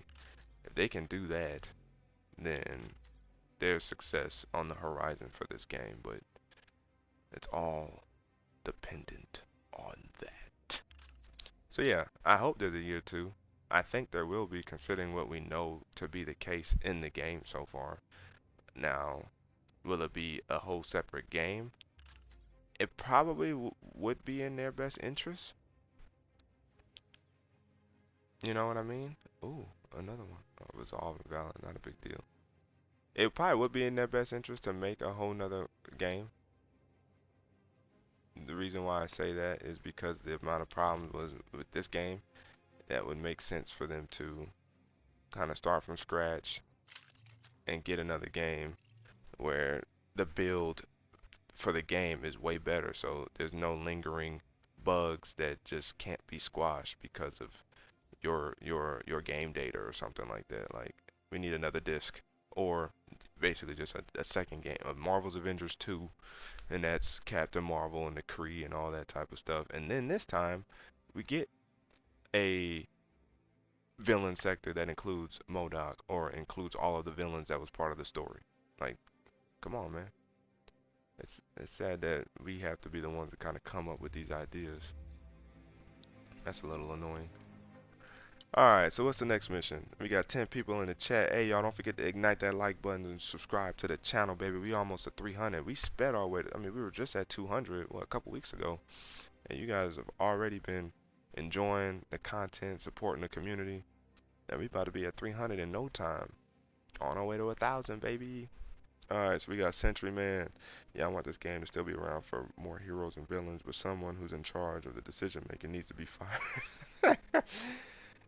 If they can do that, then there's success on the horizon for this game. But it's all dependent on that. So yeah, I hope there's a year two. I think there will be, considering what we know to be the case in the game so far. Now, will it be a whole separate game? It probably would be in their best interest. You know what I mean? Ooh, another one. Oh, resolve and valid, not a big deal. It probably would be in their best interest to make a whole nother game. The reason why I say that is because the amount of problems was with this game that would make sense for them to kind of start from scratch and get another game where the build for the game is way better, so there's no lingering bugs that just can't be squashed because of your game data or something like that. Like we need another disc or basically just a second game of Marvel's Avengers 2, and that's Captain Marvel and the Kree and all that type of stuff. And then this time we get a villain sector that includes MODOK or includes all of the villains that was part of the story. Like, come on, man. It's sad that we have to be the ones that kind of come up with these ideas. That's a little annoying. Alright, so what's the next mission? We got 10 people in the chat. Hey, y'all, don't forget to ignite that like button and subscribe to the channel, baby. We almost at 300. We sped our way. I mean, we were just at 200, a couple weeks ago. And you guys have already been enjoying the content, supporting the community. And we about to be at 300 in no time. On our way to 1,000, baby. Alright, so we got Sentry Man. Yeah, I want this game to still be around for more heroes and villains, but someone who's in charge of the decision making needs to be fired.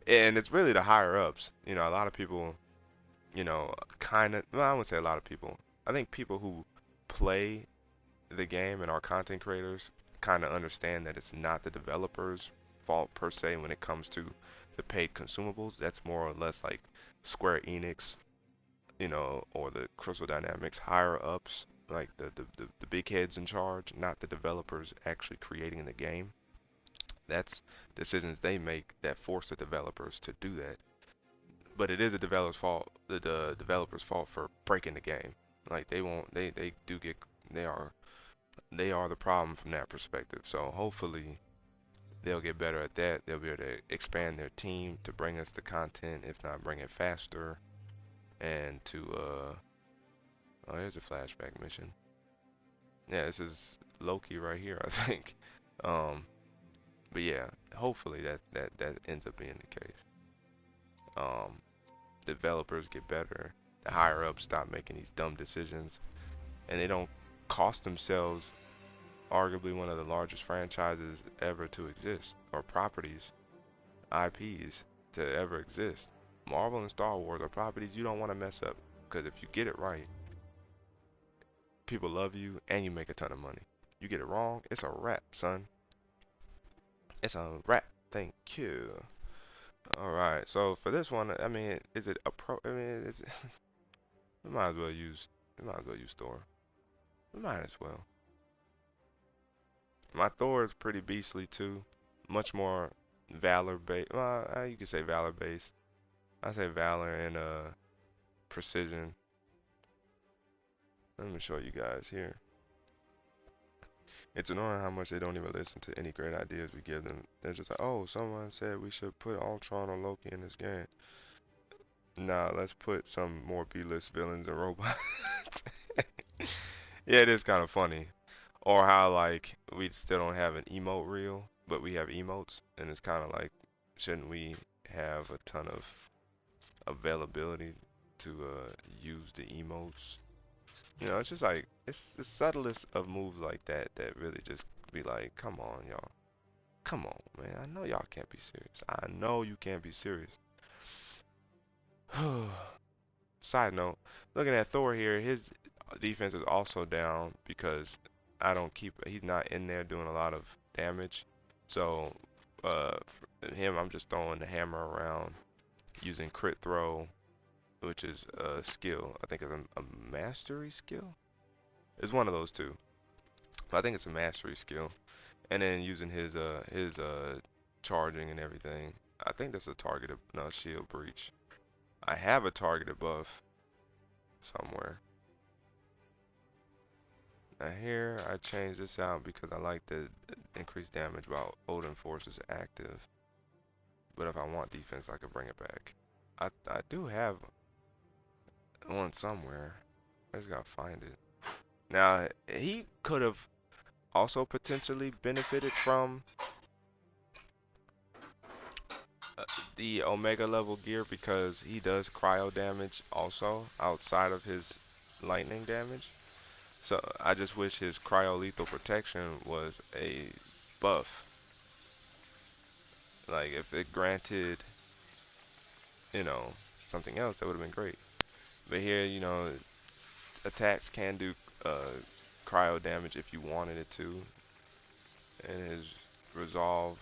And it's really the higher ups. You know, a lot of people, kind of, well, I wouldn't say a lot of people. I think people who play the game and are content creators kind of understand that it's not the developers' fault per se when it comes to the paid consumables. That's more or less like Square Enix, or the Crystal Dynamics higher ups, like the big heads in charge, not the developers actually creating the game. That's decisions they make that force the developers to do that. But it is the developer's fault. The developer's fault for breaking the game. Like they won't. They do get. They are the problem from that perspective. So hopefully they'll get better at that. They'll be able to expand their team to bring us the content, if not bring it faster, and to Oh, here's a flashback mission. Yeah, this is Loki right here, I think. Um, but yeah, hopefully that ends up being the case. Um, Developers get better. The higher ups stop making these dumb decisions, and they don't cost themselves arguably one of the largest franchises ever to exist, or properties, IPs to ever exist. Marvel and Star Wars are properties you don't want to mess up, because if you get it right, people love you and you make a ton of money. You get it wrong, it's a wrap, son. It's a wrap. Thank you. All right. So for this one, I mean, is it a pro? I mean, it's we might as well use Thor. We might as well. My Thor is pretty beastly too. Much more valor based. Well, you could say valor based. I say valor and precision. Let me show you guys here. It's annoying how much they don't even listen to any great ideas we give them. They're just like, oh, someone said we should put Ultron or Loki in this game. Nah, let's put some more B-list villains and robots. Yeah, it is kind of funny. Or how like we still don't have an emote reel, but we have emotes, and it's kind of like, shouldn't we have a ton of availability to use the emotes? You know, it's just like it's the subtlest of moves like that that really just be like, come on, y'all, come on, man. I know y'all can't be serious. I know you can't be serious. Side note, looking at Thor here, his defense is also down because he's not in there doing a lot of damage. So, for him, I'm just throwing the hammer around using crit throw, which is a skill. I think it's a mastery skill. It's one of those two. I think it's a mastery skill. And then using his charging and everything. I think that's a targeted, no, shield breach. I have a targeted buff somewhere. Now here I changed this out because I like the increased damage while Odin Force is active. But if I want defense, I could bring it back. I do have one somewhere. I just gotta find it. Now he could have also potentially benefited from the Omega level gear because he does cryo damage also outside of his lightning damage. So I just wish his cryo lethal protection was a buff. Like if it granted, you know, something else, that would have been great. But here, you know, attacks can do cryo damage if you wanted it to. And his resolve,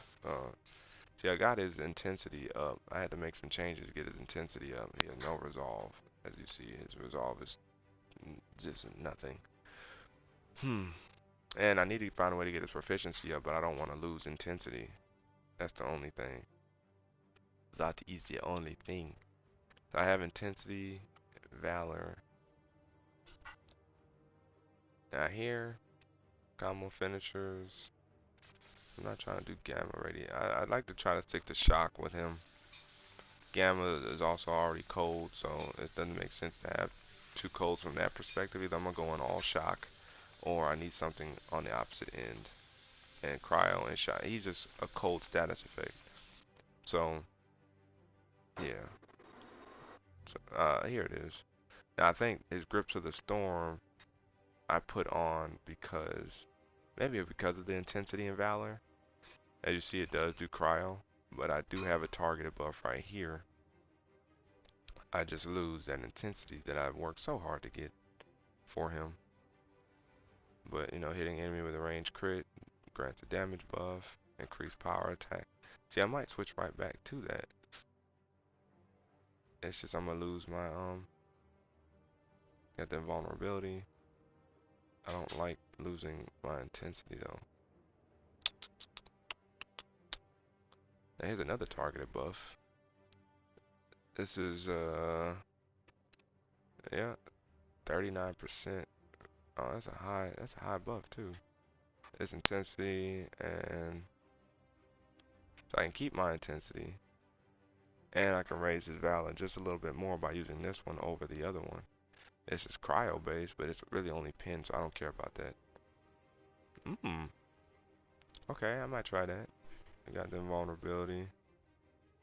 see, I got his intensity up. I had to make some changes to get his intensity up. He has no resolve. As you see, his resolve is just nothing. And I need to find a way to get his proficiency up, but I don't want to lose intensity. That's the only thing. That is the only thing. So I have intensity, valor. Now here, combo finishers. I'm not trying to do gamma radiant. I'd like to try to stick to shock with him. Gamma is also already cold, so it doesn't make sense to have two colds from that perspective. Either I'm gonna go in all shock, or I need something on the opposite end. And cryo and shock. He's just a cold status effect. So yeah. So, here it is. Now I think his Grips of the Storm I put on because maybe because of the intensity and valor. As you see, it does do cryo, but I do have a targeted buff right here. I just lose that intensity that I've worked so hard to get for him. But you know, hitting enemy with a range crit grants a damage buff, increased power attack. See, I might switch right back to that. It's just I'm gonna lose my got the vulnerability. I don't like losing my intensity though. Now here's another targeted buff. This is yeah, 39%. Oh, that's a high buff too. It's intensity, and so I can keep my intensity, and I can raise his valor just a little bit more by using this one over the other one. It's just cryo based, but it's really only pin, so I don't care about that. Okay, I might try that. I got the invulnerability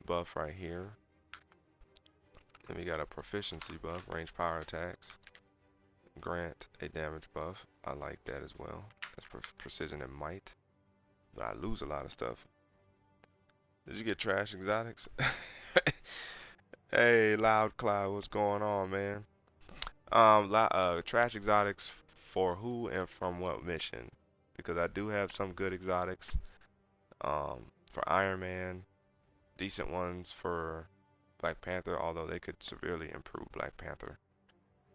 buff right here. Then we got a proficiency buff, range power attacks. Grant a damage buff. I like that as well. That's precision and might. But I lose a lot of stuff. Did you get trash exotics? Hey, Loud Cloud, what's going on, man? Trash exotics for who and from what mission? Because I do have some good exotics. For Iron Man, decent ones for Black Panther, although they could severely improve Black Panther.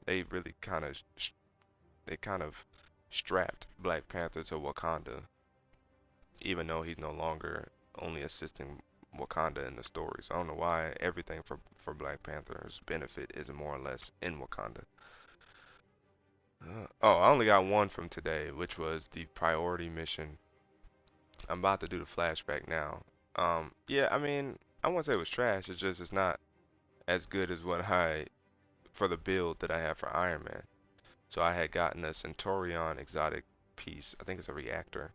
They really kind of strapped Black Panther to Wakanda, even though he's no longer only assisting Wakanda in the story. So I don't know why everything for Black Panther's benefit is more or less in Wakanda. Oh, I only got one from today, which was the priority mission. I'm about to do the flashback now. Yeah, I mean, I won't say it was trash. It's just it's not as good as what I for the build that I have for Iron Man. So I had gotten a Centurion exotic piece. I think it's a reactor,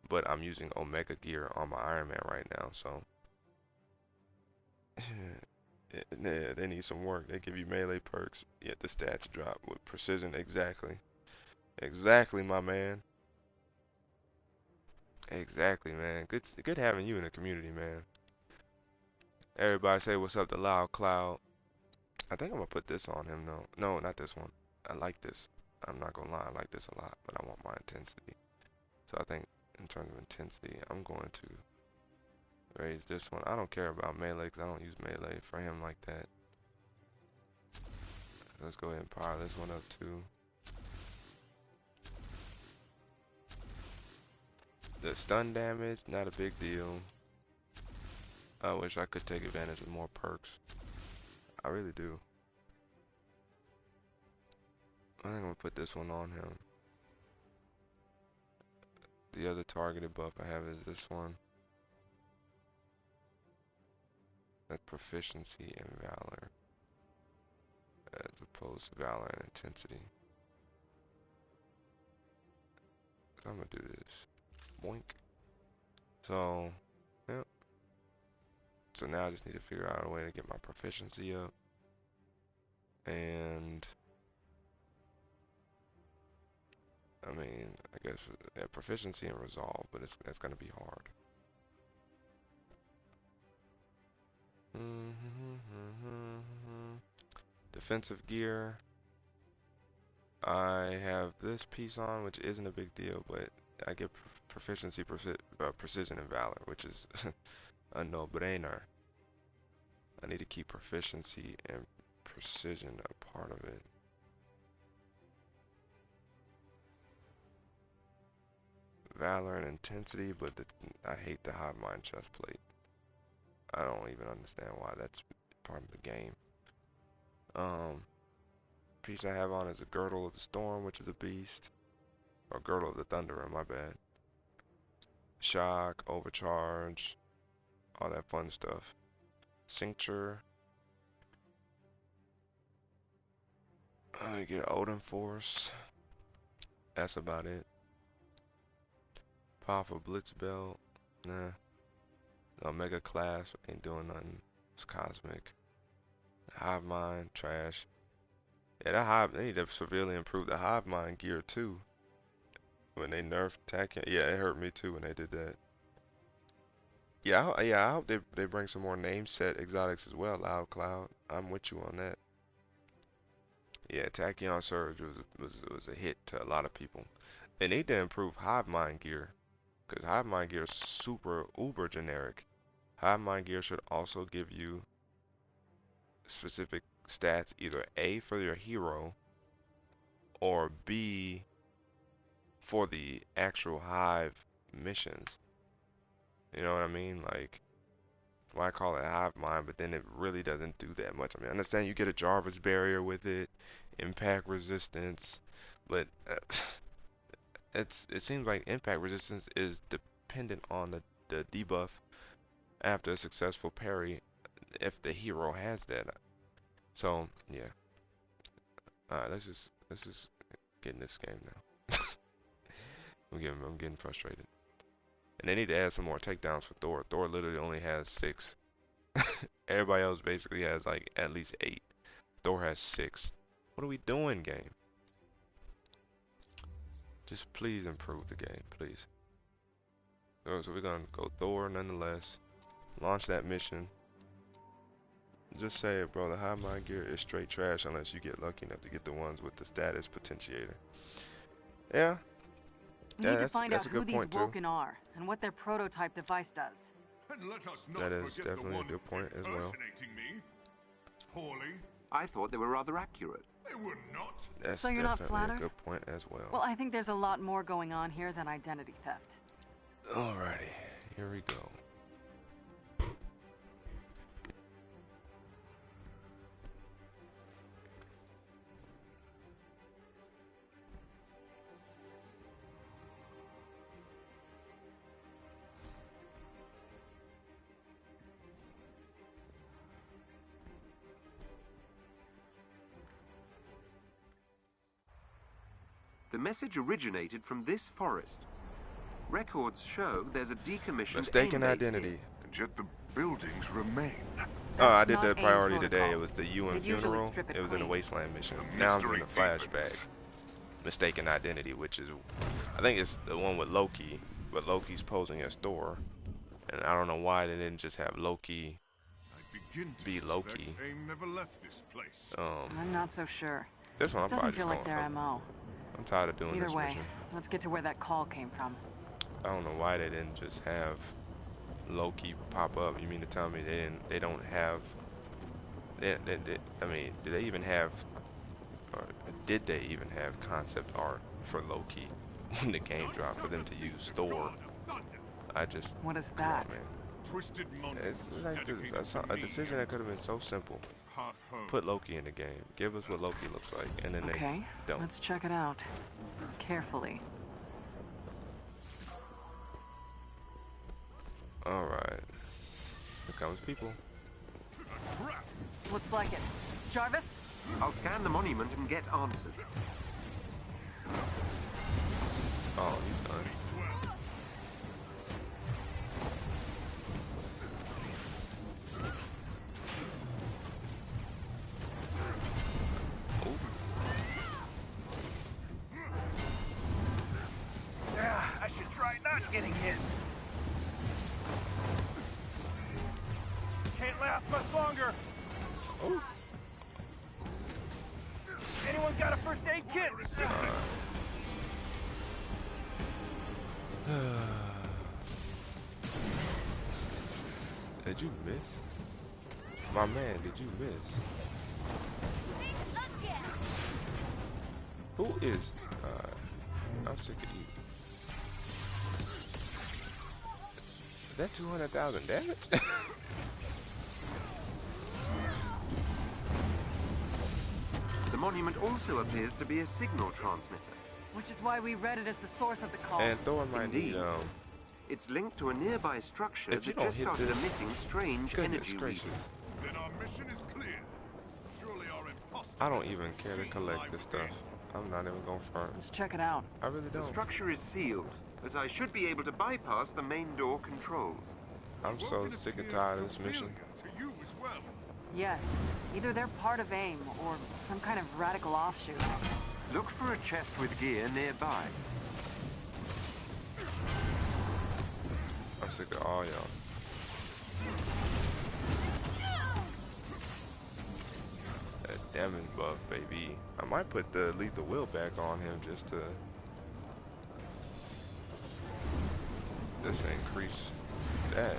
but I'm using Omega gear on my Iron Man right now. So yeah, they need some work. They give you melee perks, yet the stats drop with precision. Exactly, exactly, my man. Exactly, man. Good having you in the community, man. Everybody say what's up to Loud Cloud. I think I'm gonna put this on him though. No, not this one. I like this. I'm not gonna lie, I like this a lot, but I want my intensity. So I think in terms of intensity, I'm going to raise this one. I don't care about melee because I don't use melee for him like that. Let's go ahead and power this one up too. The stun damage, not a big deal. I wish I could take advantage of more perks. I really do. I think I'm gonna put this one on him. The other targeted buff I have is this one. That's proficiency and valor, as opposed to valor and intensity. So I'm gonna do this. Boink. So, yep. So now I just need to figure out a way to get my proficiency up. And I mean, I guess proficiency and resolve, but that's gonna be hard. Defensive gear. I have this piece on, which isn't a big deal, but I get proficiency, precision, and valor, which is a no-brainer. I need to keep proficiency and precision a part of it. Valor and intensity, but I hate the hive mind chest plate. I don't even understand why that's part of the game. Piece I have on is a Girdle of the Storm, which is a beast. Or Girdle of the Thunderer, my bad. Shock, Overcharge, all that fun stuff. Cincture. I get Odin Force. That's about it. Powerful Blitz Belt. Nah. Omega Class ain't doing nothing. It's cosmic. Hive Mind, trash. Yeah, that Hive, they need to severely improve the Hive Mind gear too. When they nerfed Tachyon. Yeah, it hurt me too when they did that. Yeah, I hope they bring some more name set exotics as well, Loud Cloud. I'm with you on that. Yeah, Tachyon Surge was a hit to a lot of people. They need to improve Hive Mind gear, because Hive Mind gear is super uber generic. Hive Mind gear should also give you specific stats, either A for your hero or B for the actual Hive missions. You know what I mean? Like, why I call it Hive Mind, but then it really doesn't do that much. I mean, I understand you get a Jarvis barrier with it, impact resistance, but it seems like impact resistance is dependent on the debuff after a successful parry if the hero has that. So yeah, Alright, let's just get in this game now. I'm getting frustrated. And they need to add some more takedowns for Thor. Thor literally only has 6. Everybody else basically has like at least 8. Thor has 6. What are we doing, game? Just please improve the game, please. So we're gonna go Thor nonetheless. Launch that mission. Just say it, bro. The high mind gear is straight trash unless you get lucky enough to get the ones with the status potentiator. Yeah. We need to find out who these Woken are and what their prototype device does. And let us not That is forget definitely the a one good point as well. impersonating me. Poorly. I thought they were rather accurate. They were not. That's So you're not definitely a flattered? good point as well. Well, I think there's a lot more going on here than identity theft. Alrighty, here we go. The message originated from this forest. Records show there's a decommissioned Mistaken AIM base identity. here. And yet the buildings remain. Oh, I That's did not the AIM priority today. protocol. It was the UN They usually funeral. strip it It was in the clean. Wasteland mission. The Now I'm doing the mystery flashback. Mistaken identity, which is, I think it's the one with Loki, but Loki's posing as Thor. And I don't know why they didn't just have Loki. I begin to Be suspect Loki. AIM never left this place. I'm not so sure. This one I'm This probably doesn't feel just like their going. MO. I'm tired of doing Either this way, mission. let's get to where that call came from. I don't know why they didn't just have Loki pop up. You mean to tell me they don't have? I mean, do they even have? Or did they even have concept art for Loki when the game dropped for them to use Thor? I just. What is Come on, that? man. Twisted monuments It's like dedicated this, to a me decision that could have been so simple. half home. Put Loki in the game. Give us what Loki looks like, and then Okay, they don't. let's check it out. Carefully. All right. Here comes people. Looks like it. Jarvis? I'll scan the monument and get answers. Oh, he's done. Yeah, I should try not getting hit. Can't last much longer. Oh. Anyone got a first aid kit? Did you miss? My man, did you miss? Who is, I'll take it easy. Is that 200,000 damage? The monument also appears to be a signal transmitter. Which is why we read it as the source of the call. And Thor might Indeed. need, It's linked to a nearby structure if you that don't just hit started this, emitting strange goodness energy gracious. readings. Then our mission is clear. Surely our imposter I don't has even care to seen collect my this stuff. within. I'm not even gonna front. Let's check it out. I really The don't. structure is sealed, but I should be able to bypass the main door controls. I'm so Woken sick and appears tired of this familiar mission. to you as well. Yes. Either they're part of AIM or some kind of radical offshoot. Look for a chest with gear nearby. I'm sick of all y'all. That damage buff, baby. I might put the lethal will back on him just to increase that.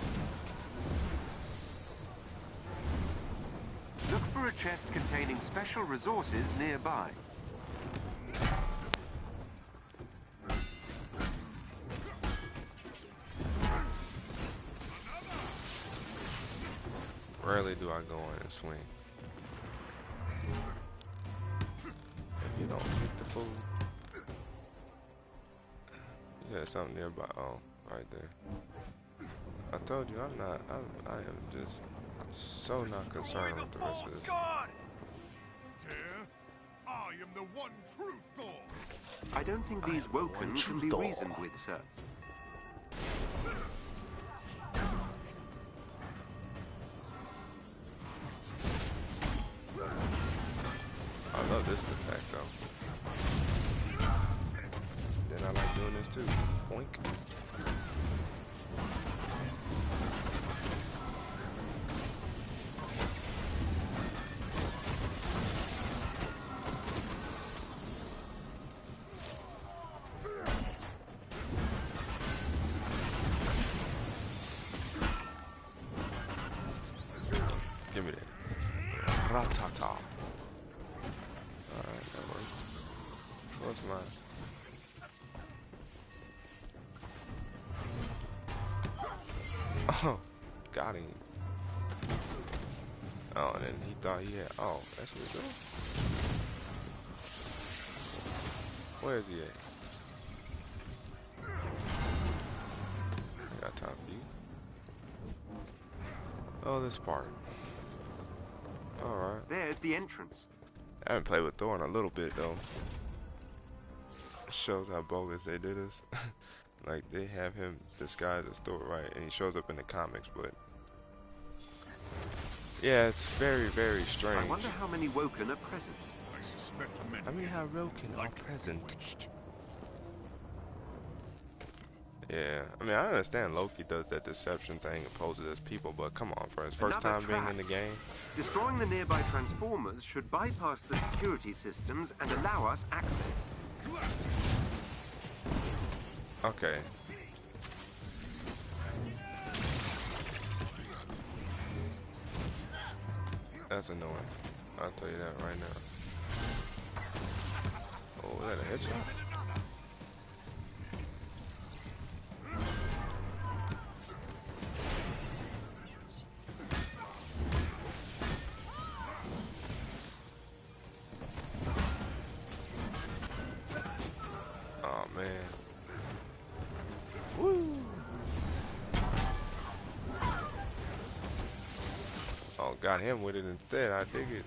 Look for a chest containing special resources nearby. Rarely do I go in and swing. If you don't hit the food. You had something nearby. Oh, right there. I told you I am just so not concerned with the rest of this. Tear, I am the one true Thor. I don't think these woken can be reasoned with, sir. I love this attack though. Then I like doing this too. Boink. Give me that. Ratata. Alright, that works. What's mine? Oh, got him. Oh, and then he thought he had. Oh, that's what he's doing. Where is he at? I got time for you. Oh, this part. Alright. There's the entrance. I haven't played with Thor in a little bit though. Shows how bogus they did this. Like they have him disguised as Thor, right? And he shows up in the comics, but yeah, it's very, very strange. I wonder how many woken are present. I suspect many. I mean, how Roken are present. Bewitched. Yeah, I mean, I understand Loki does that deception thing and poses as people, but come on, for his first Another time being trap. in the game. Destroying the nearby transformers should bypass the security systems and allow us access. Okay. That's annoying. I'll tell you that right now. Oh, is that a headshot? Oh man. Woo! Oh, got him with it instead. I dig it.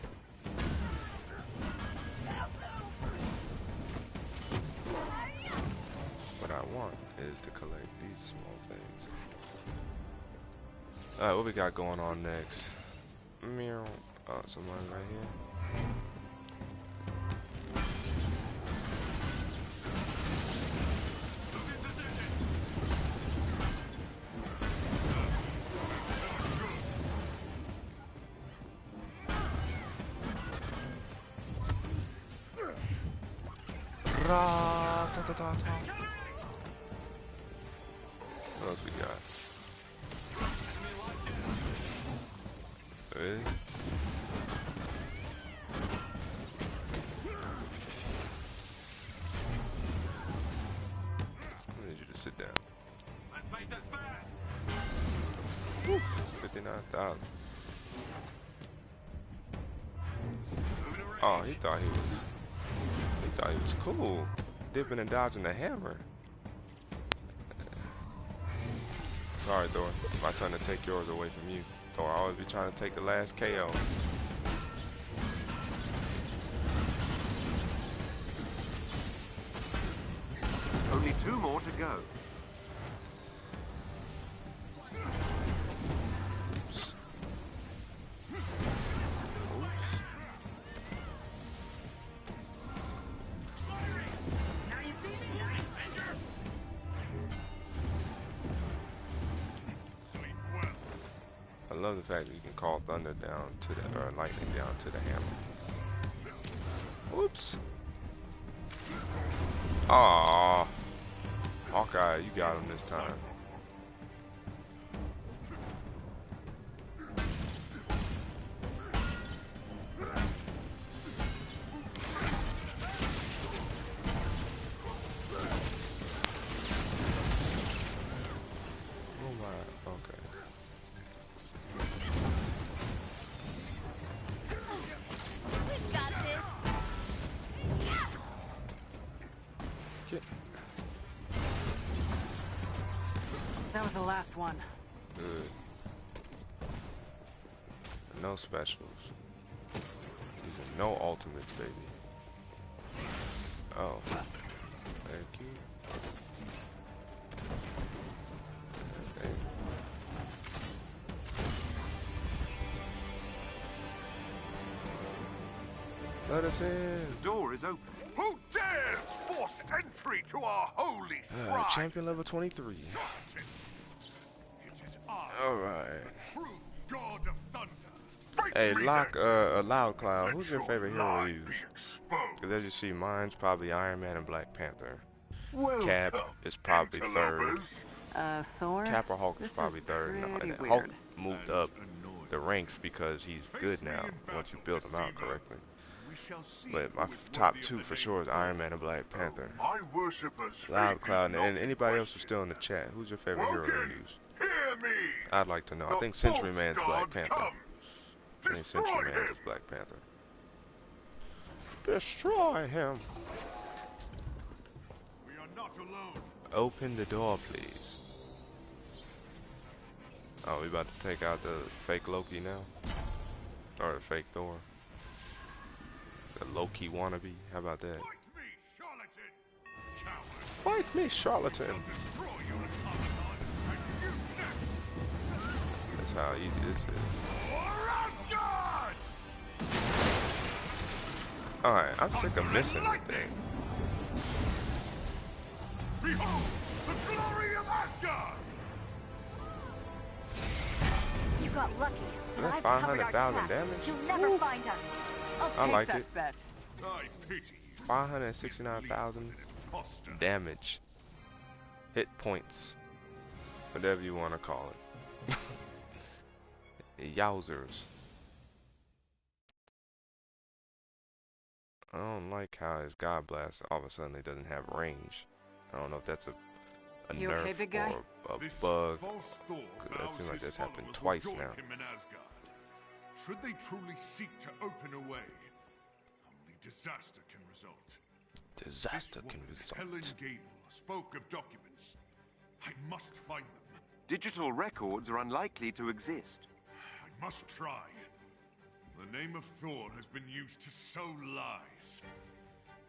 What I want is to collect these small things. Alright, what we got going on next? Meow. Oh, someone right here. What else we got? Really? I need you to sit down. Let's make this fast. Woo, 59,000. Oh, he thought he was cool. Dipping and dodging the hammer. Sorry, Thor. My turn to take yours away from you. Thor, I always be trying to take the last KO. Only 2 more to go. I love the fact that you can call thunder down to the, or lightning down to the hammer. Whoops. Aww. Hawkeye, you got him this time. Oh my, okay. We've got this. Get. That was the last one. Good. No specials. These are no ultimates, baby. Oh. Thank you. Okay. Let us in. The door is open. Who dares force entry to our holy shrine? Champion level 23. It is I, Alright. the true god of thunder. Hey, Loud Cloud, who's your favorite hero to use? Because as you see, mine's probably Iron Man and Black Panther. Cap is probably third. Thor? Cap or Hulk is probably third. No, and Hulk moved up the ranks because he's good now once you build him out correctly. But my top two for sure is Iron Man and Black Panther. Loud Cloud, and anybody else who's still in the chat, who's your favorite hero to use? I'd like to know. I think Century Man's Black Panther. I think Century Man is Black Panther. Destroy him! We are not alone. Open the door, please. Oh, we about to take out the fake Loki now? Or the fake Thor? The Loki wannabe? How about that? Fight me, charlatan! Coward! Fight me, charlatan! Destroy your automaton, and you next! That's how easy this is. Asgard! Alright, I'm sick of missing everything. Behold, the glory of Asgard! You got lucky. That's 500,000 damage? You'll never find us. I like it. Bet. I pity you. 569,000 damage. Hit points. Whatever you want to call it. Yowzers. I don't like how his God Blast all of a sudden doesn't have range. I don't know if that's a You nerf okay, big guy? or a bug. Cause that seems like that's happened twice now. Should they truly seek to open a way, only disaster can result. Disaster This can woman, result. Helen Gable, spoke of documents. I must find them. Digital records are unlikely to exist. I must try. The name of Thor has been used to sow lies.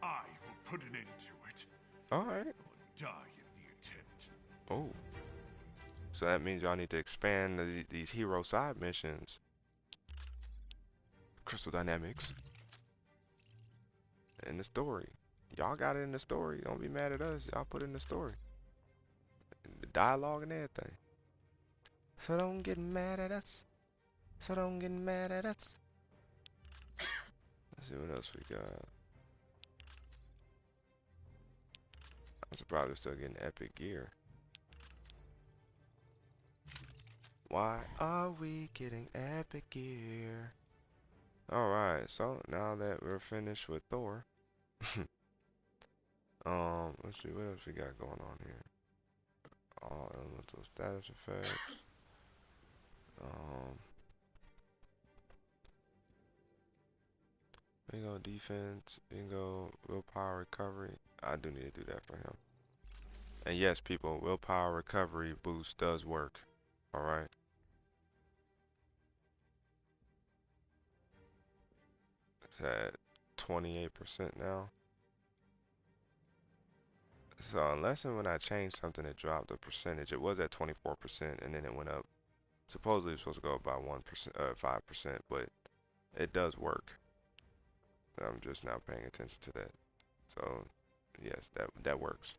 I will put an end to it, Alright. or die in the attempt. Oh. So that means y'all need to expand these hero side missions. Crystal Dynamics. In the story. Y'all got it in the story. Don't be mad at us. Y'all put it in the story. The dialogue and everything. So don't get mad at us. So don't get mad at us. Let's see what else we got. I'm surprised we're still getting epic gear. Why are we getting epic gear? Alright, so now that we're finished with Thor, let's see what else we got going on here. All elemental status effects. We can go defense, we can go willpower recovery. I do need to do that for him. And yes, people, willpower recovery boost does work. Alright. It's at 28% now. So unless and when I changed something, it dropped the percentage. It was at 24% and then it went up. Supposedly it's supposed to go up by 5%, but it does work. I'm just now paying attention to that. So yes, that works.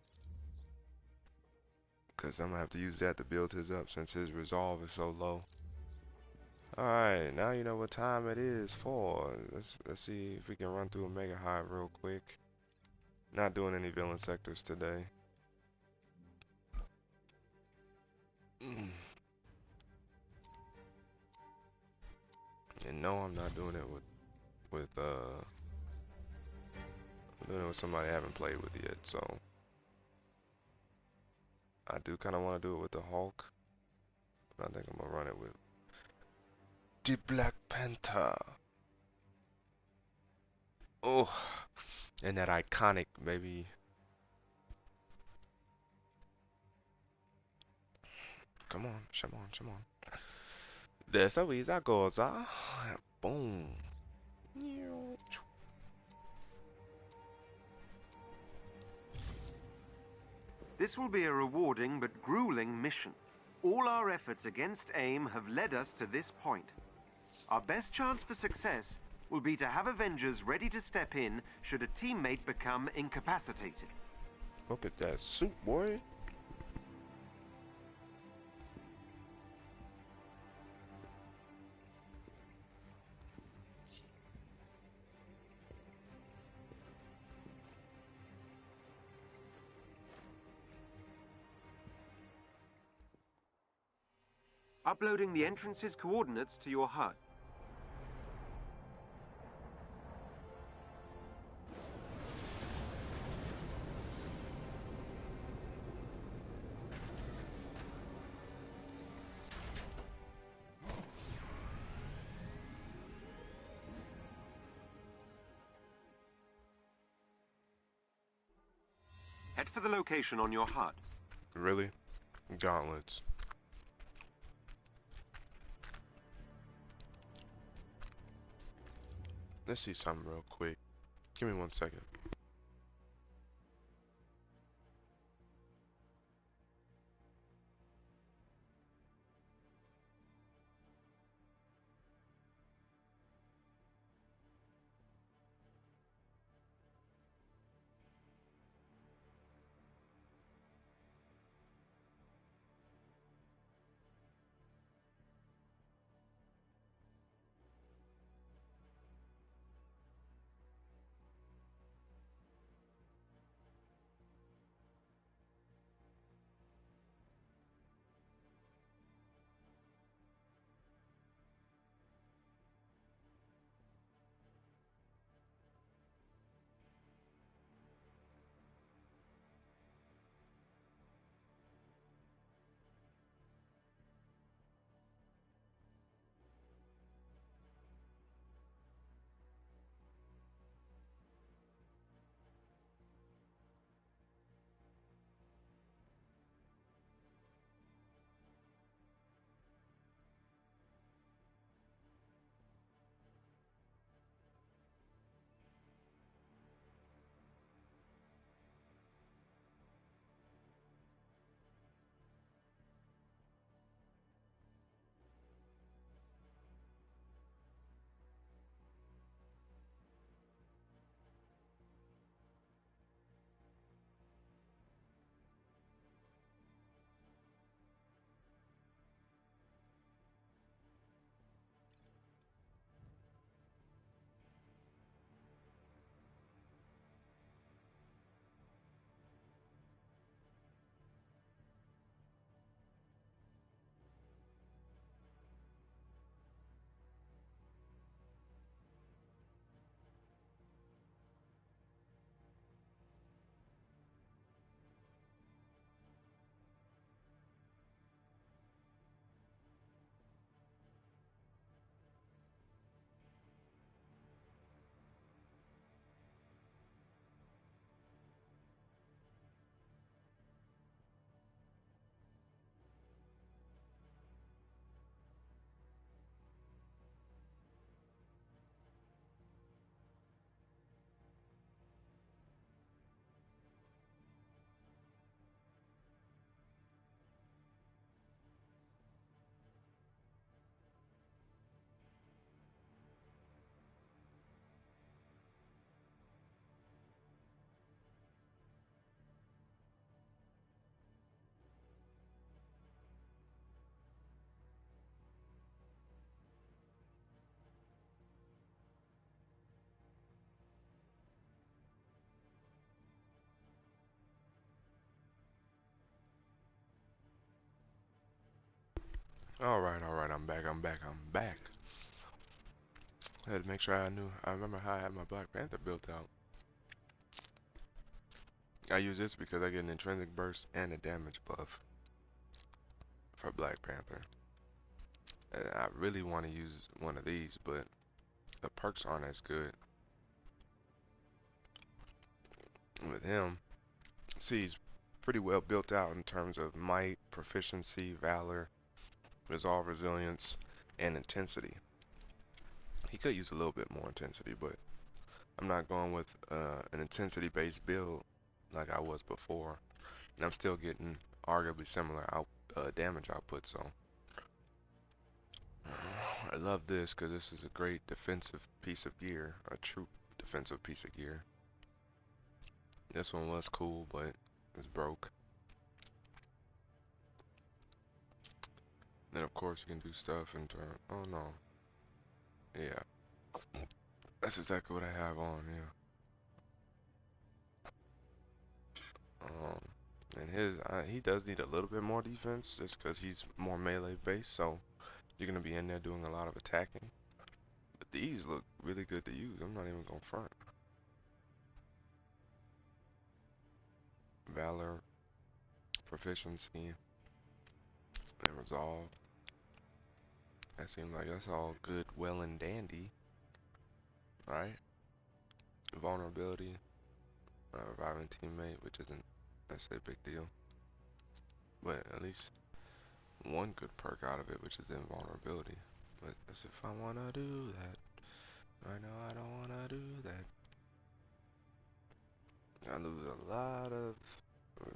Cause I'm gonna have to use that to build his up since his resolve is so low. Alright, now you know what time it is for. Let's see if we can run through a Mega Hive real quick. Not doing any villain sectors today. And no, I'm not doing it with I'm doing it with somebody I haven't played with yet, so I do kind of want to do it with the Hulk, but I think I'm gonna run it with the Black Panther. Oh, and that iconic, baby. Come on, come on, come on. Dessa vez a goza. Boom. This will be a rewarding but grueling mission. All our efforts against AIM have led us to this point. Our best chance for success will be to have Avengers ready to step in should a teammate become incapacitated. Look at that suit, boy. Uploading the entrance's coordinates to your HUD. Head for the location on your HUD. Really? Gauntlets. Let's see something real quick. Give me 1 second. Alright, I'm back. I had to make sure I remember how I had my Black Panther built out. I use this because I get an intrinsic burst and a damage buff for Black Panther. And I really want to use one of these, but the perks aren't as good. With him, see, he's pretty well built out in terms of might, proficiency, valor, resolve, resilience, and intensity. He could use a little bit more intensity, but I'm not going with an intensity based build like I was before. And I'm still getting arguably similar damage output, so I love this because this is a great defensive piece of gear, a true defensive piece of gear. This one was cool, but it's broke. Then of course you can do stuff in turn. Oh no. Yeah. That's exactly what I have on, yeah. And his, he does need a little bit more defense just because he's more melee based, so you're gonna be in there doing a lot of attacking. But these look really good to use. I'm not even gonna front. Valor, proficiency, and resolve. That seems like that's all good, well and dandy, right? Vulnerability, reviving teammate, which isn't necessarily a big deal, but at least one good perk out of it, which is invulnerability. But as if I wanna do that, I know I don't wanna do that. I lose a lot of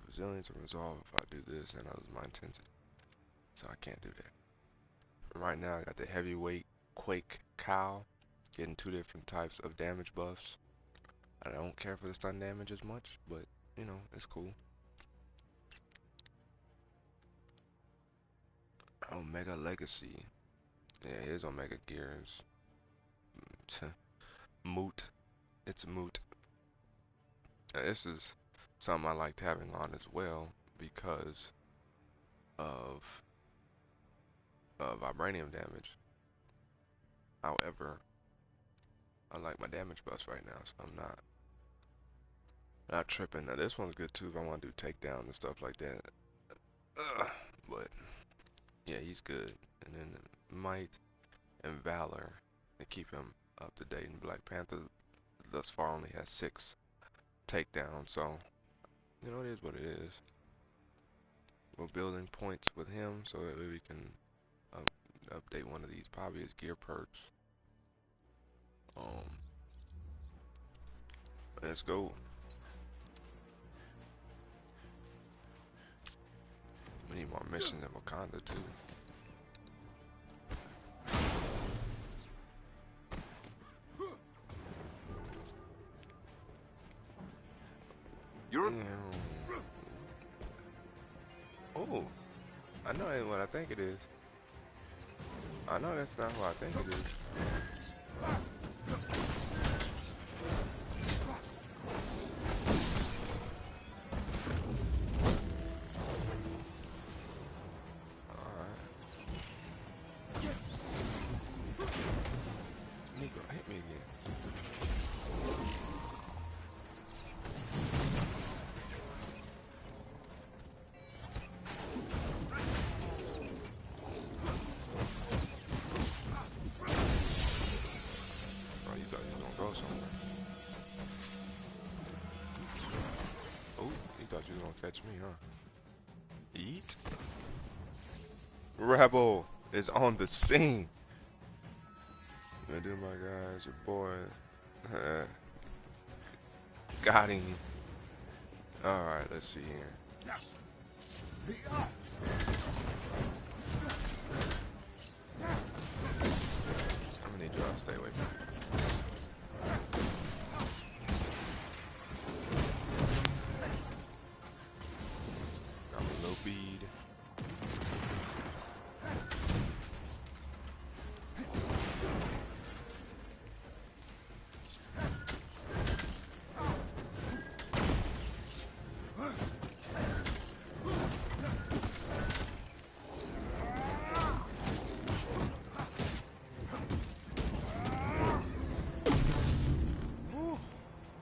resilience and resolve if I do this, and I lose my intensity. So I can't do that. Right now I got the heavyweight Quake Cow, getting 2 different types of damage buffs. I don't care for the stun damage as much, but you know, it's cool. Omega Legacy. Yeah, his Omega gear is moot. It's moot. Now, this is something I liked having on as well because of vibranium damage. However, I like my damage buffs right now, so I'm not tripping. Now this one's good too if I want to do takedown and stuff like that. But yeah, he's good. And then might and valor to keep him up to date. And Black Panther thus far only has 6 takedowns, so you know, it is what it is. We're building points with him so that we can update one of these, probably his gear perks. Let's go. We need more missions in Wakanda too. You're Oh, I know that ain't what I think it is. I know that's not what I think it is. Catch me, huh? Eat. Rebel is on the scene. I do my guys, your boy. Got him. Alright, let's see here. I'm gonna need y'all to stay away from me.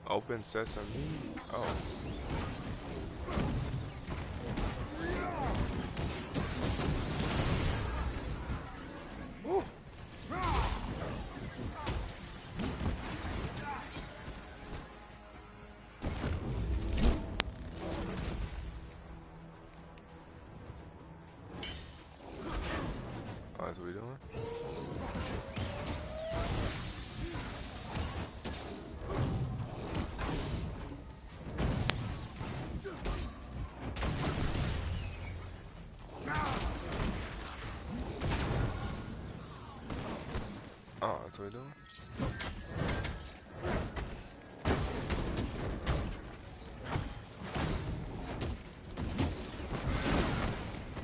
Open sesame. Oh. Woo. Oh, that's what we doing? Oh, that's what we're doing?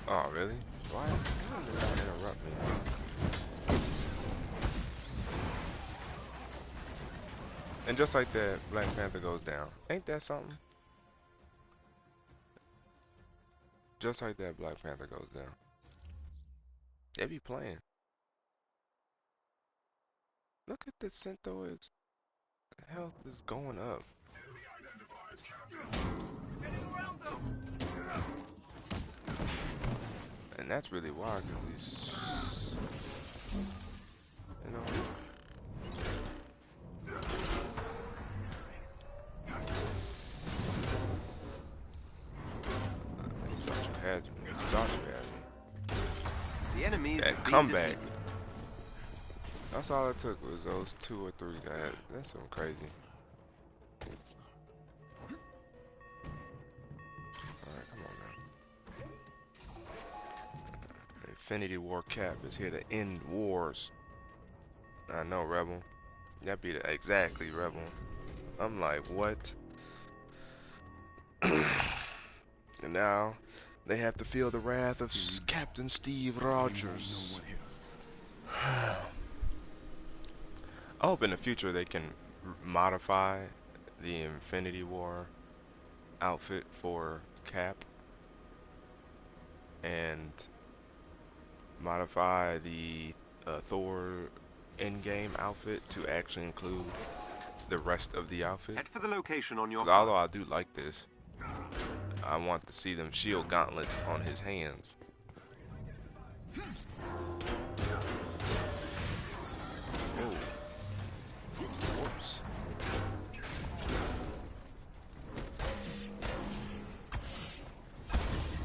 Oh, really? Why did that interrupt me? And just like that, Black Panther goes down. Ain't that something? Just like that, Black Panther goes down. They be playing. Look at the Centaur's health is going up. And that's really why, because he's, you know. The enemies that comeback. That's all it took was those 2 or 3 guys. That's something crazy. Alright, come on now. Infinity War Cap is here to end wars. I know, Rebel. That be the exactly Rebel. I'm like, what? And now they have to feel the wrath of Captain Steve Rogers. I hope in the future they can modify the Infinity War outfit for Cap and modify the Thor in-game outfit to actually include the rest of the outfit. Head for the location on your although I do like this, I want to see them shield gauntlets on his hands. Oh. Whoops.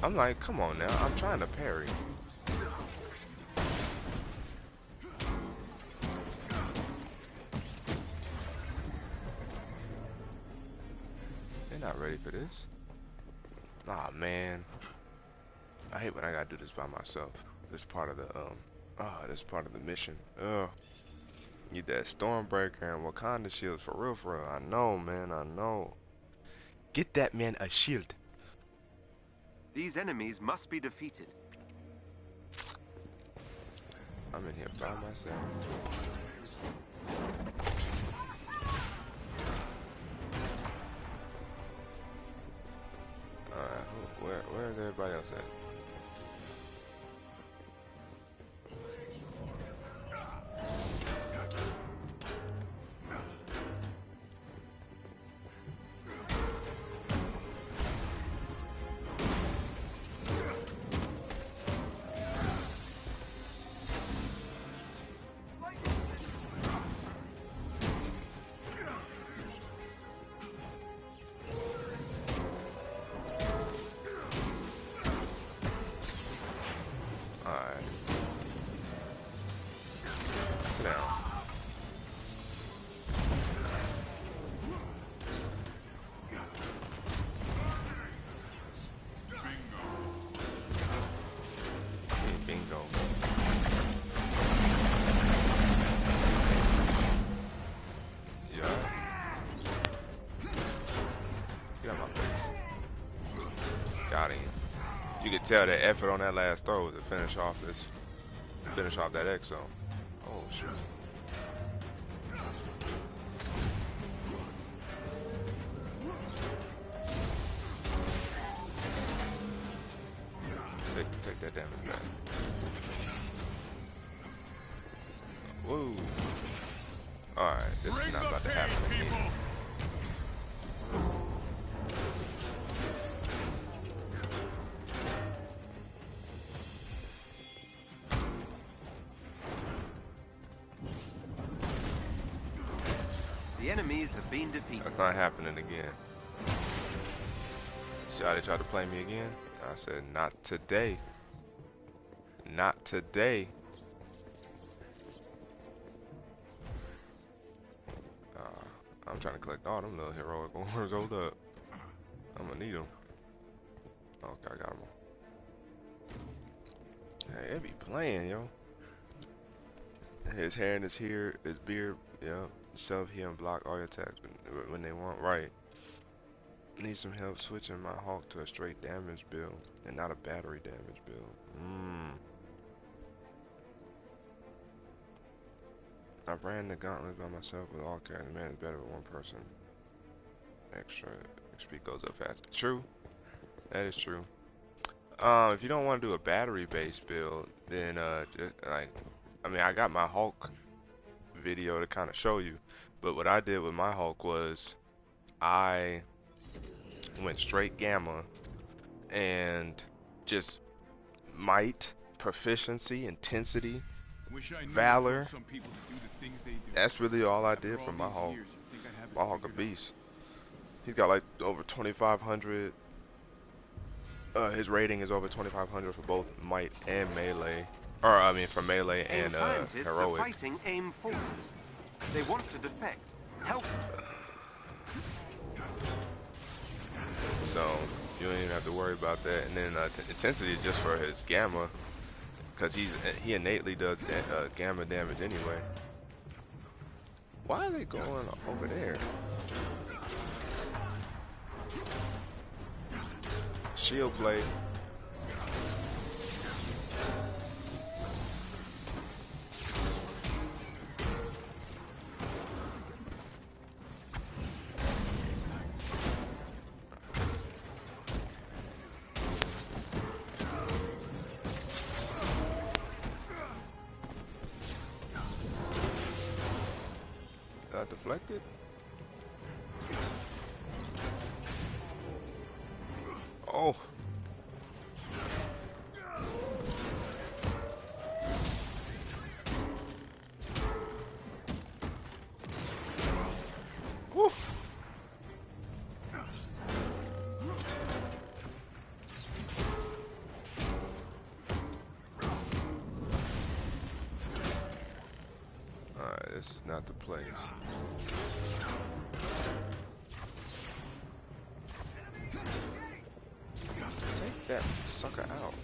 I'm like, come on now, I'm trying to parry. They're not ready for this. Aw, man. I hate when I gotta do this by myself. This part of the this part of the mission. Ugh. Need that Stormbreaker and Wakanda shields for real, for real. I know, man, I know. Get that man a shield. These enemies must be defeated. I'm in here by myself. Alright, where is everybody else at? Tell the effort on that last throw to finish off that exo. Oh shit. Take that damage back. Woo. Alright, this is not about to happen again. The enemies have been defeated. That's not happening again. See how they tried to play me again? I said, not today. Not today. I'm trying to collect all them little heroic orbs. Hold up. I'm gonna need them. Okay, I got them. Hey, they be playing, yo. His hair and his beard, yeah. Self-heal and block all your attacks when they want. Right. Need some help switching my Hawk to a straight damage build and not a battery damage build. I ran the gauntlet by myself with all characters. Man, it's better with one person. Extra XP goes up fast. True. That is true. If you don't want to do a battery-based build, then just, like, I mean, I got my Hulk video to kind of show you, but what I did with my Hulk was I went straight gamma and just might, proficiency, intensity, valor. That's really all I did for my Hulk. My Hulk a beast. He's got like over 2,500. His rating is over 2,500 for both might and melee. Or I mean, for melee and heroic. Are fighting AIM forces. They want to defect. Help. So you don't even have to worry about that. And then intensity is just for his gamma, because he innately does gamma damage anyway. Why are they going over there? Shield blade. Deflected. Oh. Woo. Alright, this is not the place. Take that sucker out.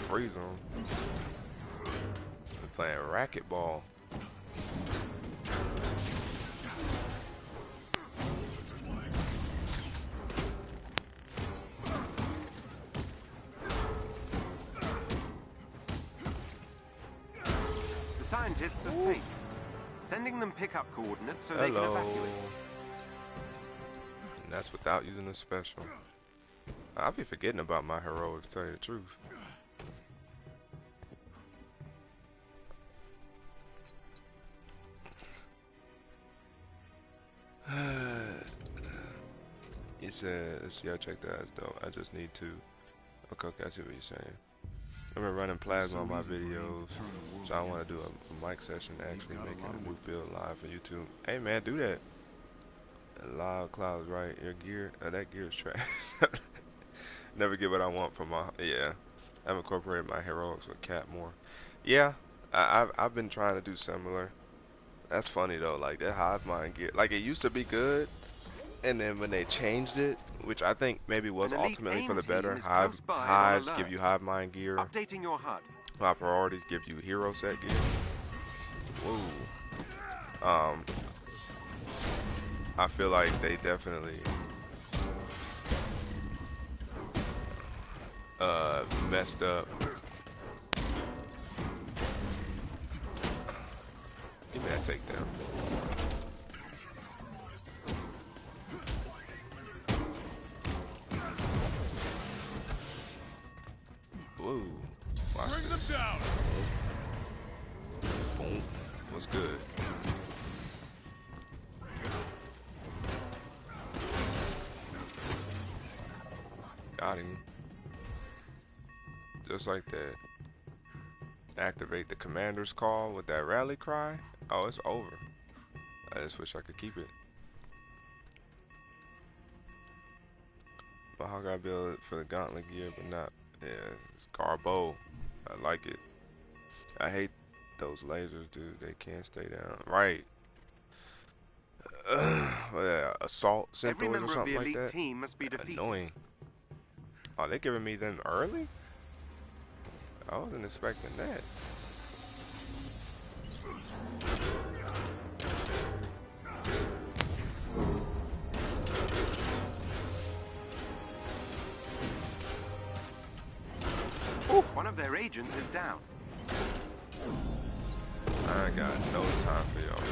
Freeze on. We're playing racquetball. The scientists are safe. Sending them pickup coordinates so they can evacuate. And that's without using a special. I'll be forgetting about my heroics, to tell you the truth. He said, let's see, I checked that as though I just need to. Okay, I see what you're saying. I've been running plasma on my videos, so I want to do a mic session actually making a new build live for YouTube. Hey man, do that. Live clouds, right? Your gear, that gear is trash. Never get what I want from my, yeah. I've incorporated my heroics with Cat more. Yeah, I've been trying to do similar. That's funny though, like that hive mind gear, like it used to be good, and then when they changed it, which I think maybe was ultimately for the better, hives give you hive mind gear. Updating your HUD. My priorities give you hero set gear. Whoa. I feel like they definitely messed up. Give me that takedown. Blue. Watch Bring them this. down. Boom. What's good? Got him. Just like that. Activate the commander's call with that rally cry. Oh, it's over. I just wish I could keep it. But how can I build it for the gauntlet gear, but not? Yeah, it's Garbo. I like it. I hate those lasers, dude. They can't stay down. Right. Yeah, assault centaurs or something like that. Team must be defeated. Annoying. Oh, they giving me them early? I wasn't expecting that. Ooh, one of their agents is down. I got no time for y'all.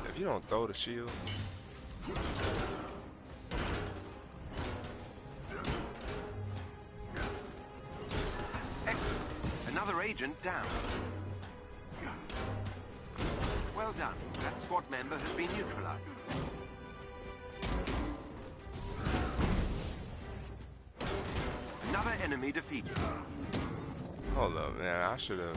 If you don't throw the shield. Excellent. Another agent down. Well done. That squad member has been neutralized. Another enemy defeated. Hold up, man. I should have.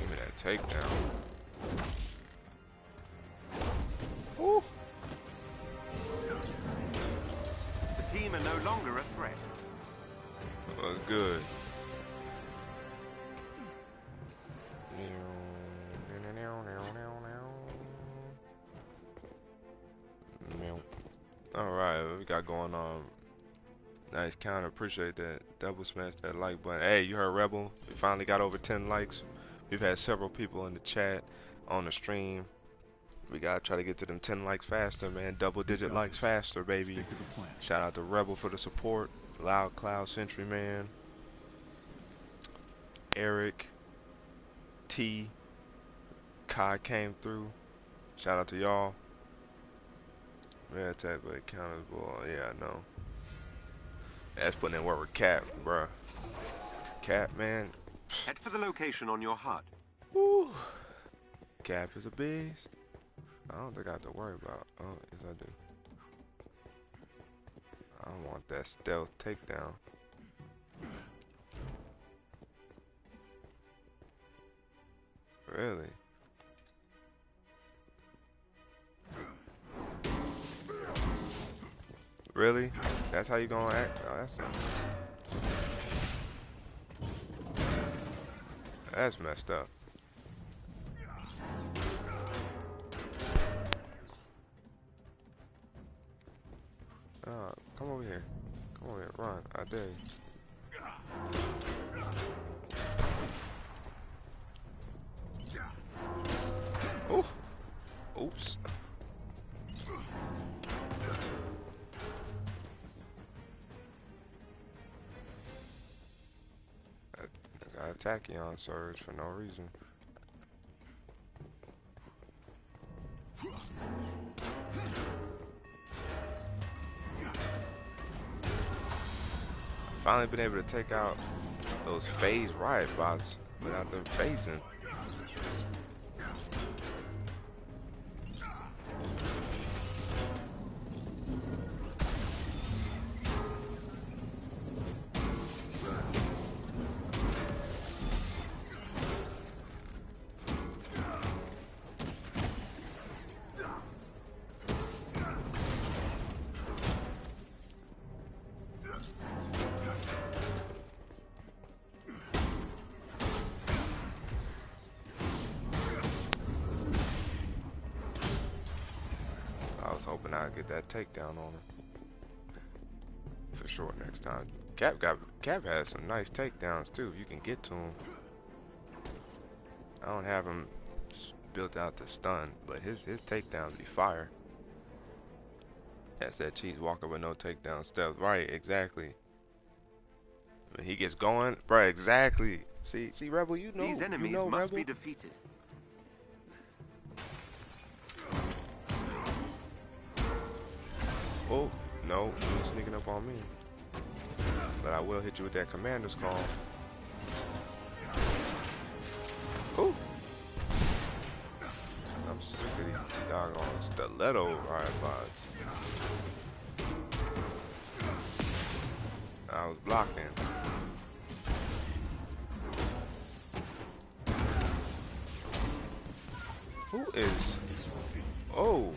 Give me that takedown. Woo. The team are no longer a threat. That was good. Alright, what we got going on? Nice counter, appreciate that. Double smash that like button. Hey, you heard Rebel? We finally got over 10 likes. We've had several people in the chat, on the stream. We gotta try to get to them 10 likes faster, man. Double digit likes faster, baby. Shout out to Rebel for the support. Loud Cloud Sentry Man. Eric. T. Kai came through. Shout out to y'all. Yeah, attack but counters ball. Yeah, I know. That's putting in work with Cap, bruh. Cap, man. Head for the location on your HUD. Woo. Cap is a beast. I don't think I have to worry about. Oh, yes I do. I don't want that stealth takedown. Really? Really? That's how you gonna act? Oh, that's messed up. Come over here. Come over here. Run. I dare you. Ooh. Oops. I got a Tachyon surge for no reason. Finally been able to take out those phase riot bots without them phasing. Hoping I'll get that takedown on him for sure next time. Cap has some nice takedowns too. If you can get to him. I don't have him built out to stun, but his takedowns be fire. That's that cheese walker with no takedown stealth. Right, exactly. When he gets going, bruh, exactly. See, Rebel, you know, these enemies you know, must Rebel. be defeated. Oh, No, you ain't sneaking up on me. But I will hit you with that commander's call. Ooh. I'm sick of these doggone stiletto robots. I was blocking. Who is? Oh,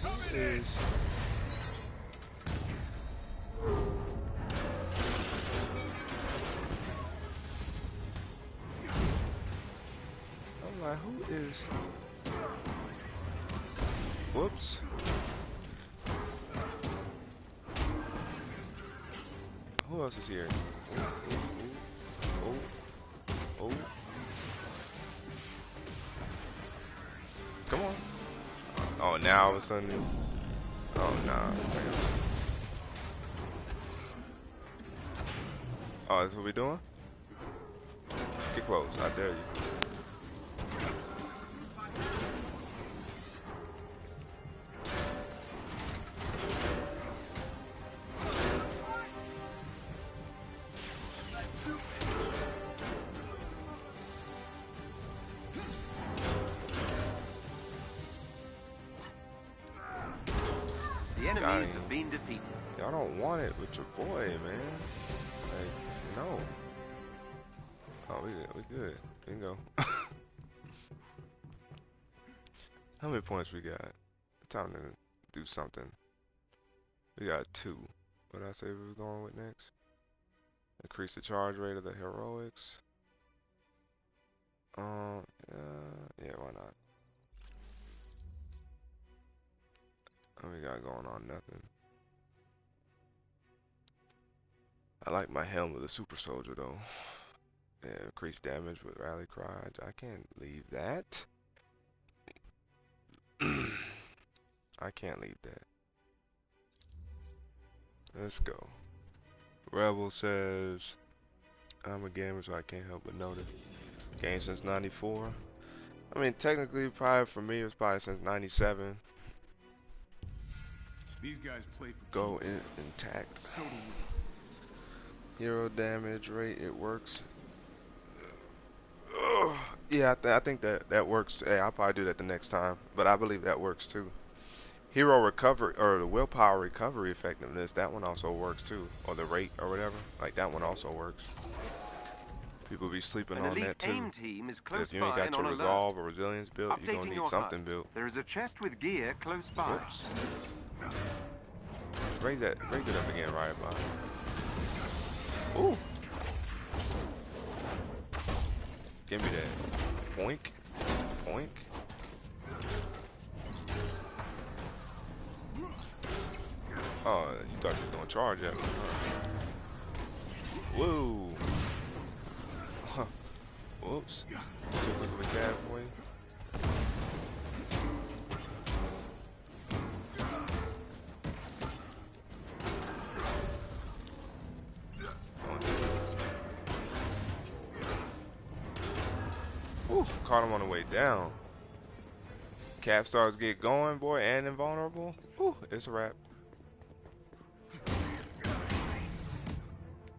who is? I'm like, who is? Whoops. Who else is here? Oh. Come on. Oh, now all of a sudden. Oh, nah. Oh, that's what we doing? Get close. I dare you. The enemies have been defeated. Y'all don't want it with your boy, man. Like, no. Oh, we good. Bingo. How many points we got? Time to do something. We got 2. What did I say we were going with next? Increase the charge rate of the heroics. Yeah, why not? What we got going on? Nothing. I like my helm with a super soldier though. Yeah, increase damage with rally cry. I can't leave that. I can't leave that. Let's go. Rebel says I'm a gamer, so I can't help but notice. Game since '94. I mean, technically, probably for me, it was probably since '97. These guys play for Go intact. so do we. Hero damage rate, it works. Yeah, I think that works. Hey, I'll probably do that the next time, but I believe that works too. Hero recovery, or the willpower recovery effectiveness, that one also works too. Or the rate or whatever, like that one also works. People be sleeping on that too. Team is close If you ain't got your resolve or resilience built, you're gonna need something built. There is a chest with gear close by. Whoops. Raise it up again, right about. Ooh. Give me that. Boink. Boink. Oh, you thought you was gonna charge at me, huh? Whoa. Whoops. Took us with halfway. Whew, caught him on the way down. Cap stars get going, boy, and invulnerable. Whew, it's a wrap.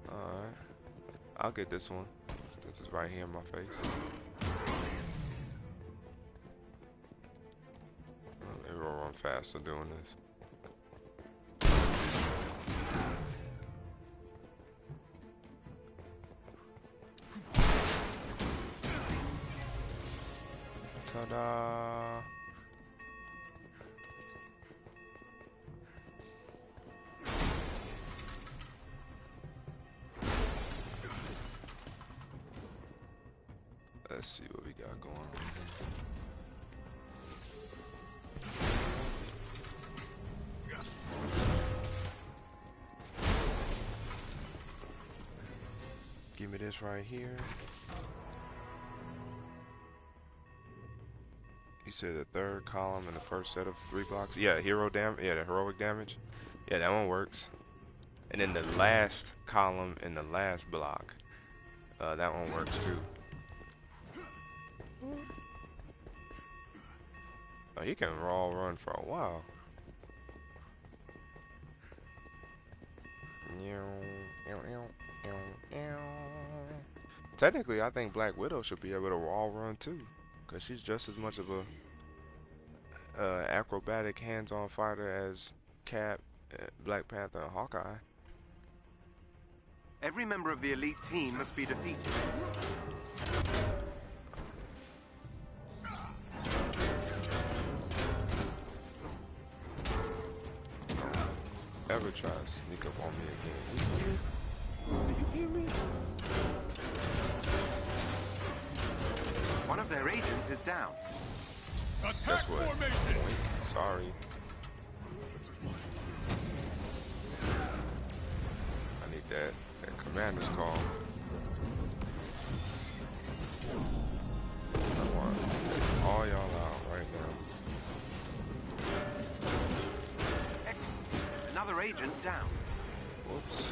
Alright. I'll get this one. This is right here in my face. Maybe we'll run faster doing this. Ta-da! Let's see what we got going on. Give me this right here. You said the third column in the first set of 3 blocks. Yeah, hero damage. Yeah, the heroic damage. Yeah, that one works. And then the last column in the last block. That one works too. Oh, he can raw run for a while. Technically, I think Black Widow should be able to wall run too, cause she's just as much of a acrobatic, hands-on fighter as Cap, Black Panther, and Hawkeye. Every member of the elite team must be defeated. Ever try to sneak up on me again? Do you hear me? One of their agents is down. Attack formation! Wait, sorry. I need that commander's call. I want all y'all out right now. Another agent down. Whoops.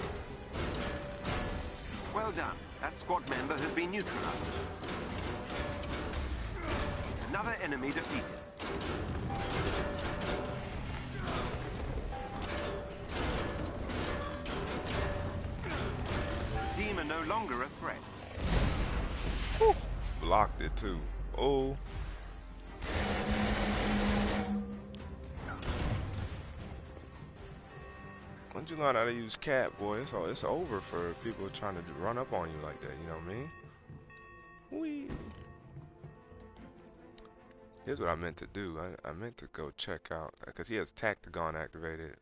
Well done. That squad member has been neutralized. Another enemy defeated. The team are no longer a threat. Whew. Blocked it too. Oh. Once you learn how to use Cat, boy, it's over for people trying to run up on you like that. You know what I mean? Whee. Here's what I meant to do. I meant to go check out, because he has Tactagon activated,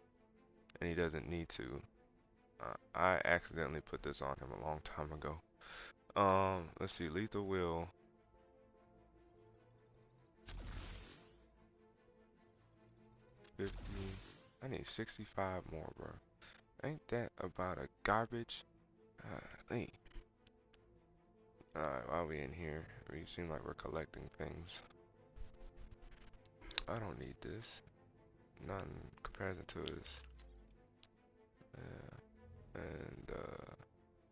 and he doesn't need to. I accidentally put this on him a long time ago. Let's see, Lethal Will. I need 65 more, bro. Ain't that about a garbage? Alright, while we in here, we seem like we're collecting things. I don't need this. Not in comparison to this. And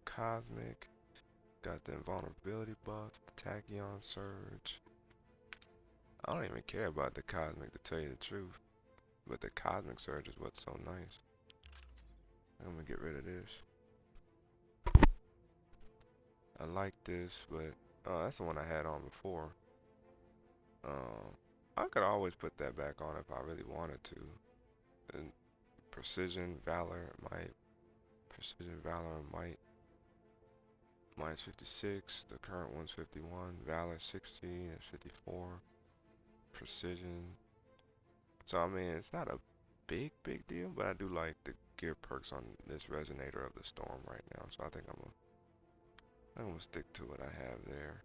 Cosmic. Got the invulnerability buff, Tachyon Surge. I don't even care about the Cosmic, to tell you the truth. But the Cosmic Surge is what's so nice. I'm gonna get rid of this. I like this, but that's the one I had on before. I could always put that back on if I really wanted to. And Precision, Valor, Might. Precision, Valor, and Might. Might's 56, the current one's 51. Valor 60, it's 54. Precision. So I mean, it's not a big deal, but I do like the gear perks on this Resonator of the Storm right now. So I think I'm gonna stick to what I have there.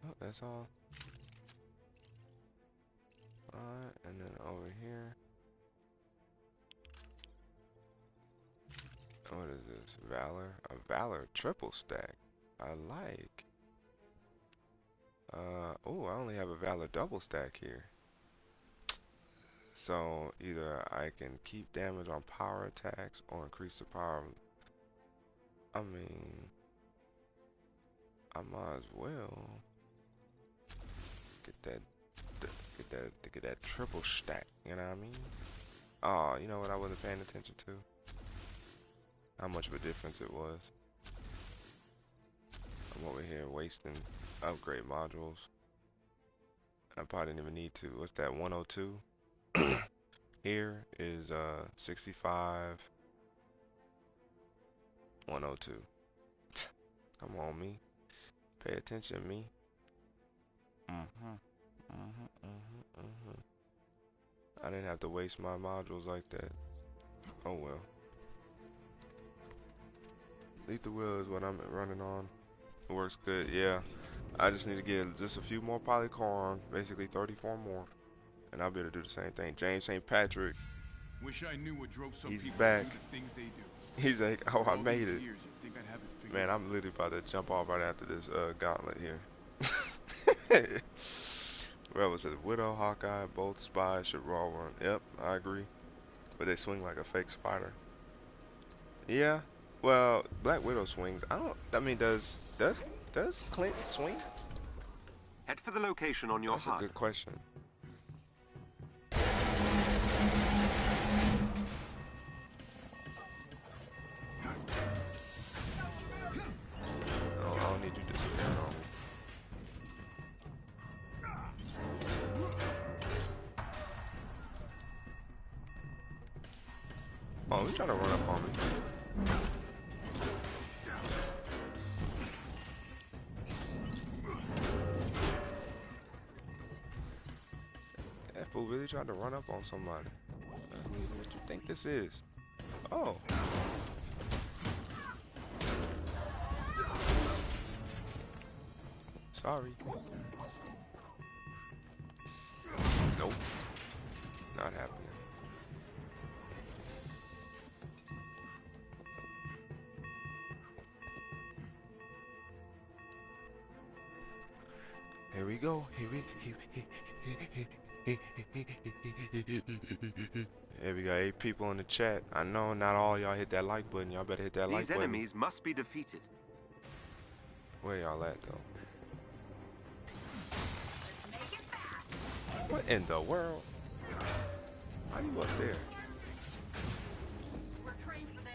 Oh, that's all. Alright, and then over here. What is this? Valor? A Valor triple stack. I like. Oh, I only have a Valor double stack here. So either I can keep damage on power attacks or increase the power. I mean, I might as well get that triple stack. You know what I mean? Oh, you know what I wasn't paying attention to? How much of a difference it was. I'm over here wasting upgrade modules. I probably didn't even need to. What's that? 102? Here is 65. 102. Come on, me. Pay attention, me. I didn't have to waste my modules like that. Oh well. Lethal Will is what I'm running on. It works good, yeah. I just need to get just a few more polycorn, basically 34 more, and I'll be able to do the same thing. James St. Patrick. Wish I knew what drove some people back. to do the things they do. He's like, oh, I made it. Years, you'd think I'd have it figured Man, out. I'm literally about to jump off right after this gauntlet here. Rebel says, Widow, Hawkeye, both spies should raw run. Yep, I agree. But they swing like a fake spider. Yeah. Well, Black Widow swings. I mean, does Clint swing? Head for the location on your That's HUD. a good question. Oh, he's trying to run up on me. That fool really tried to run up on somebody. What you think this is? Oh. Sorry. Nope. Not happening. Here we go. Here we got 8 people in the chat. I know not all y'all hit that like button. Y'all better hit that like button. These enemies must be defeated. Where y'all at though? What in the world? How you up there? We're trained for this.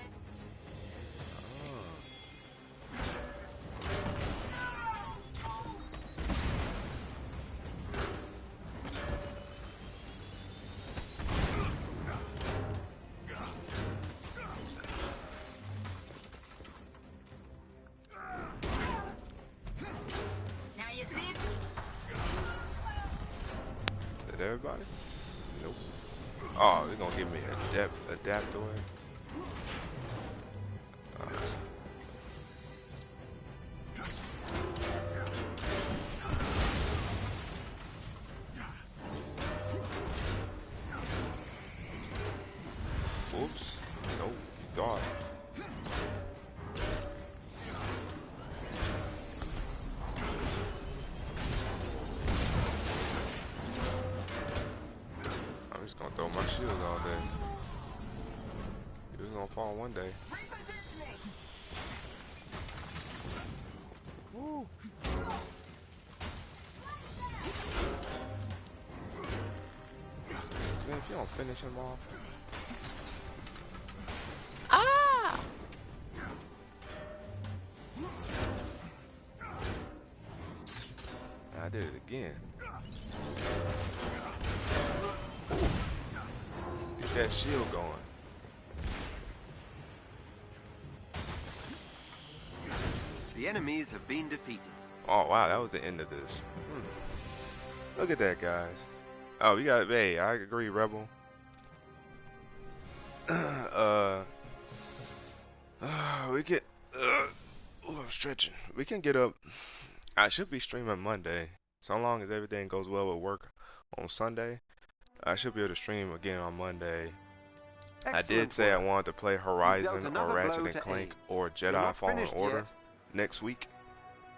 Now you see? Did everybody? Nope. Oh, they're gonna give me a adaptoid. Whoops. Nope, you thought. I'm just gonna throw my shield all day. He was gonna fall one day. Woo. Man, if you don't finish him off. Ah! I did it again. Get that shield going. The enemies have been defeated. Oh wow, that was the end of this. Look at that, guys. Oh, we got. Hey, I agree, Rebel. We get. I'm stretching. We can get up. I should be streaming Monday, so long as everything goes well with work on Sunday. I should be able to stream again on Monday. I did say I wanted to play Horizon or Ratchet and Clank or Jedi Fallen Order next week.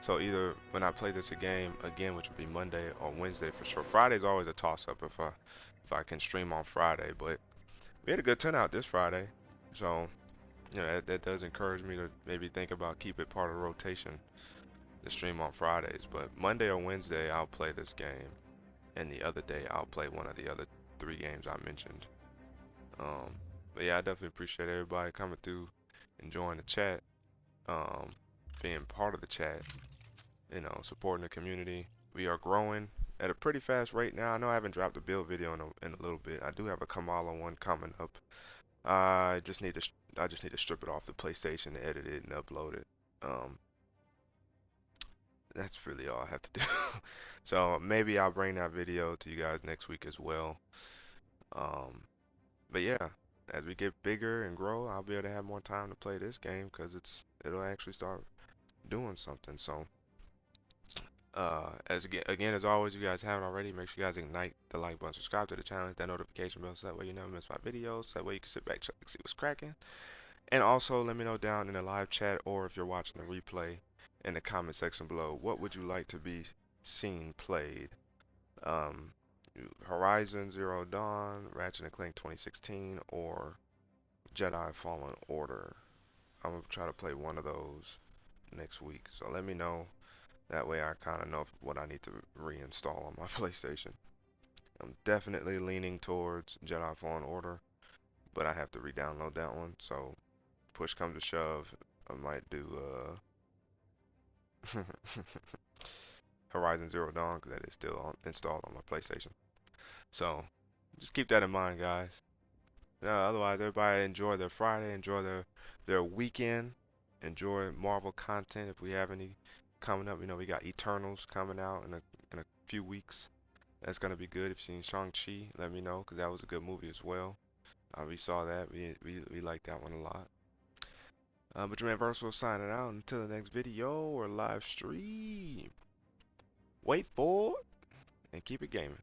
So either when I play this again, which would be Monday or Wednesday for sure. Friday's always a toss-up if I can stream on Friday. But we had a good turnout this Friday, so you know that does encourage me to maybe think about keep it part of the rotation to stream on Fridays. But Monday or Wednesday I'll play this game, and the other day I'll play one of the other 3 games I mentioned. But yeah, I definitely appreciate everybody coming through, enjoying the chat, being part of the chat. You know, supporting the community. We are growing at a pretty fast rate now. I know I haven't dropped a build video in a little bit. I do have a Kamala one coming up. I just need to strip it off the PlayStation, edit it, and upload it. That's really all I have to do. So maybe I'll bring that video to you guys next week as well. But yeah, as we get bigger and grow, I'll be able to have more time to play this game because it'll actually start doing something. So. As always, if you guys haven't already, make sure you guys ignite the like button, subscribe to the channel, hit that notification bell so that way you never miss my videos, so that way you can sit back and see what's cracking. And also let me know down in the live chat, or if you're watching the replay, in the comment section below, what would you like to be seen played? Horizon Zero Dawn, Ratchet and Clank 2016, or Jedi Fallen Order. I'm gonna try to play one of those next week, so let me know. That way I kind of know what I need to reinstall on my PlayStation. I'm definitely leaning towards Jedi Fallen Order, but I have to re-download that one. So, push comes to shove, I might do Horizon Zero Dawn because that is still installed on my PlayStation. So, just keep that in mind, guys. Otherwise, everybody enjoy their Friday, enjoy their weekend, enjoy Marvel content if we have any coming up. You know, we got Eternals coming out in a few weeks. That's gonna be good. If you've seen Shang-Chi, let me know, because that was a good movie as well. We saw that. We liked that one a lot. But your man Versatile signing out until the next video or live stream. Wait for it and keep it gaming.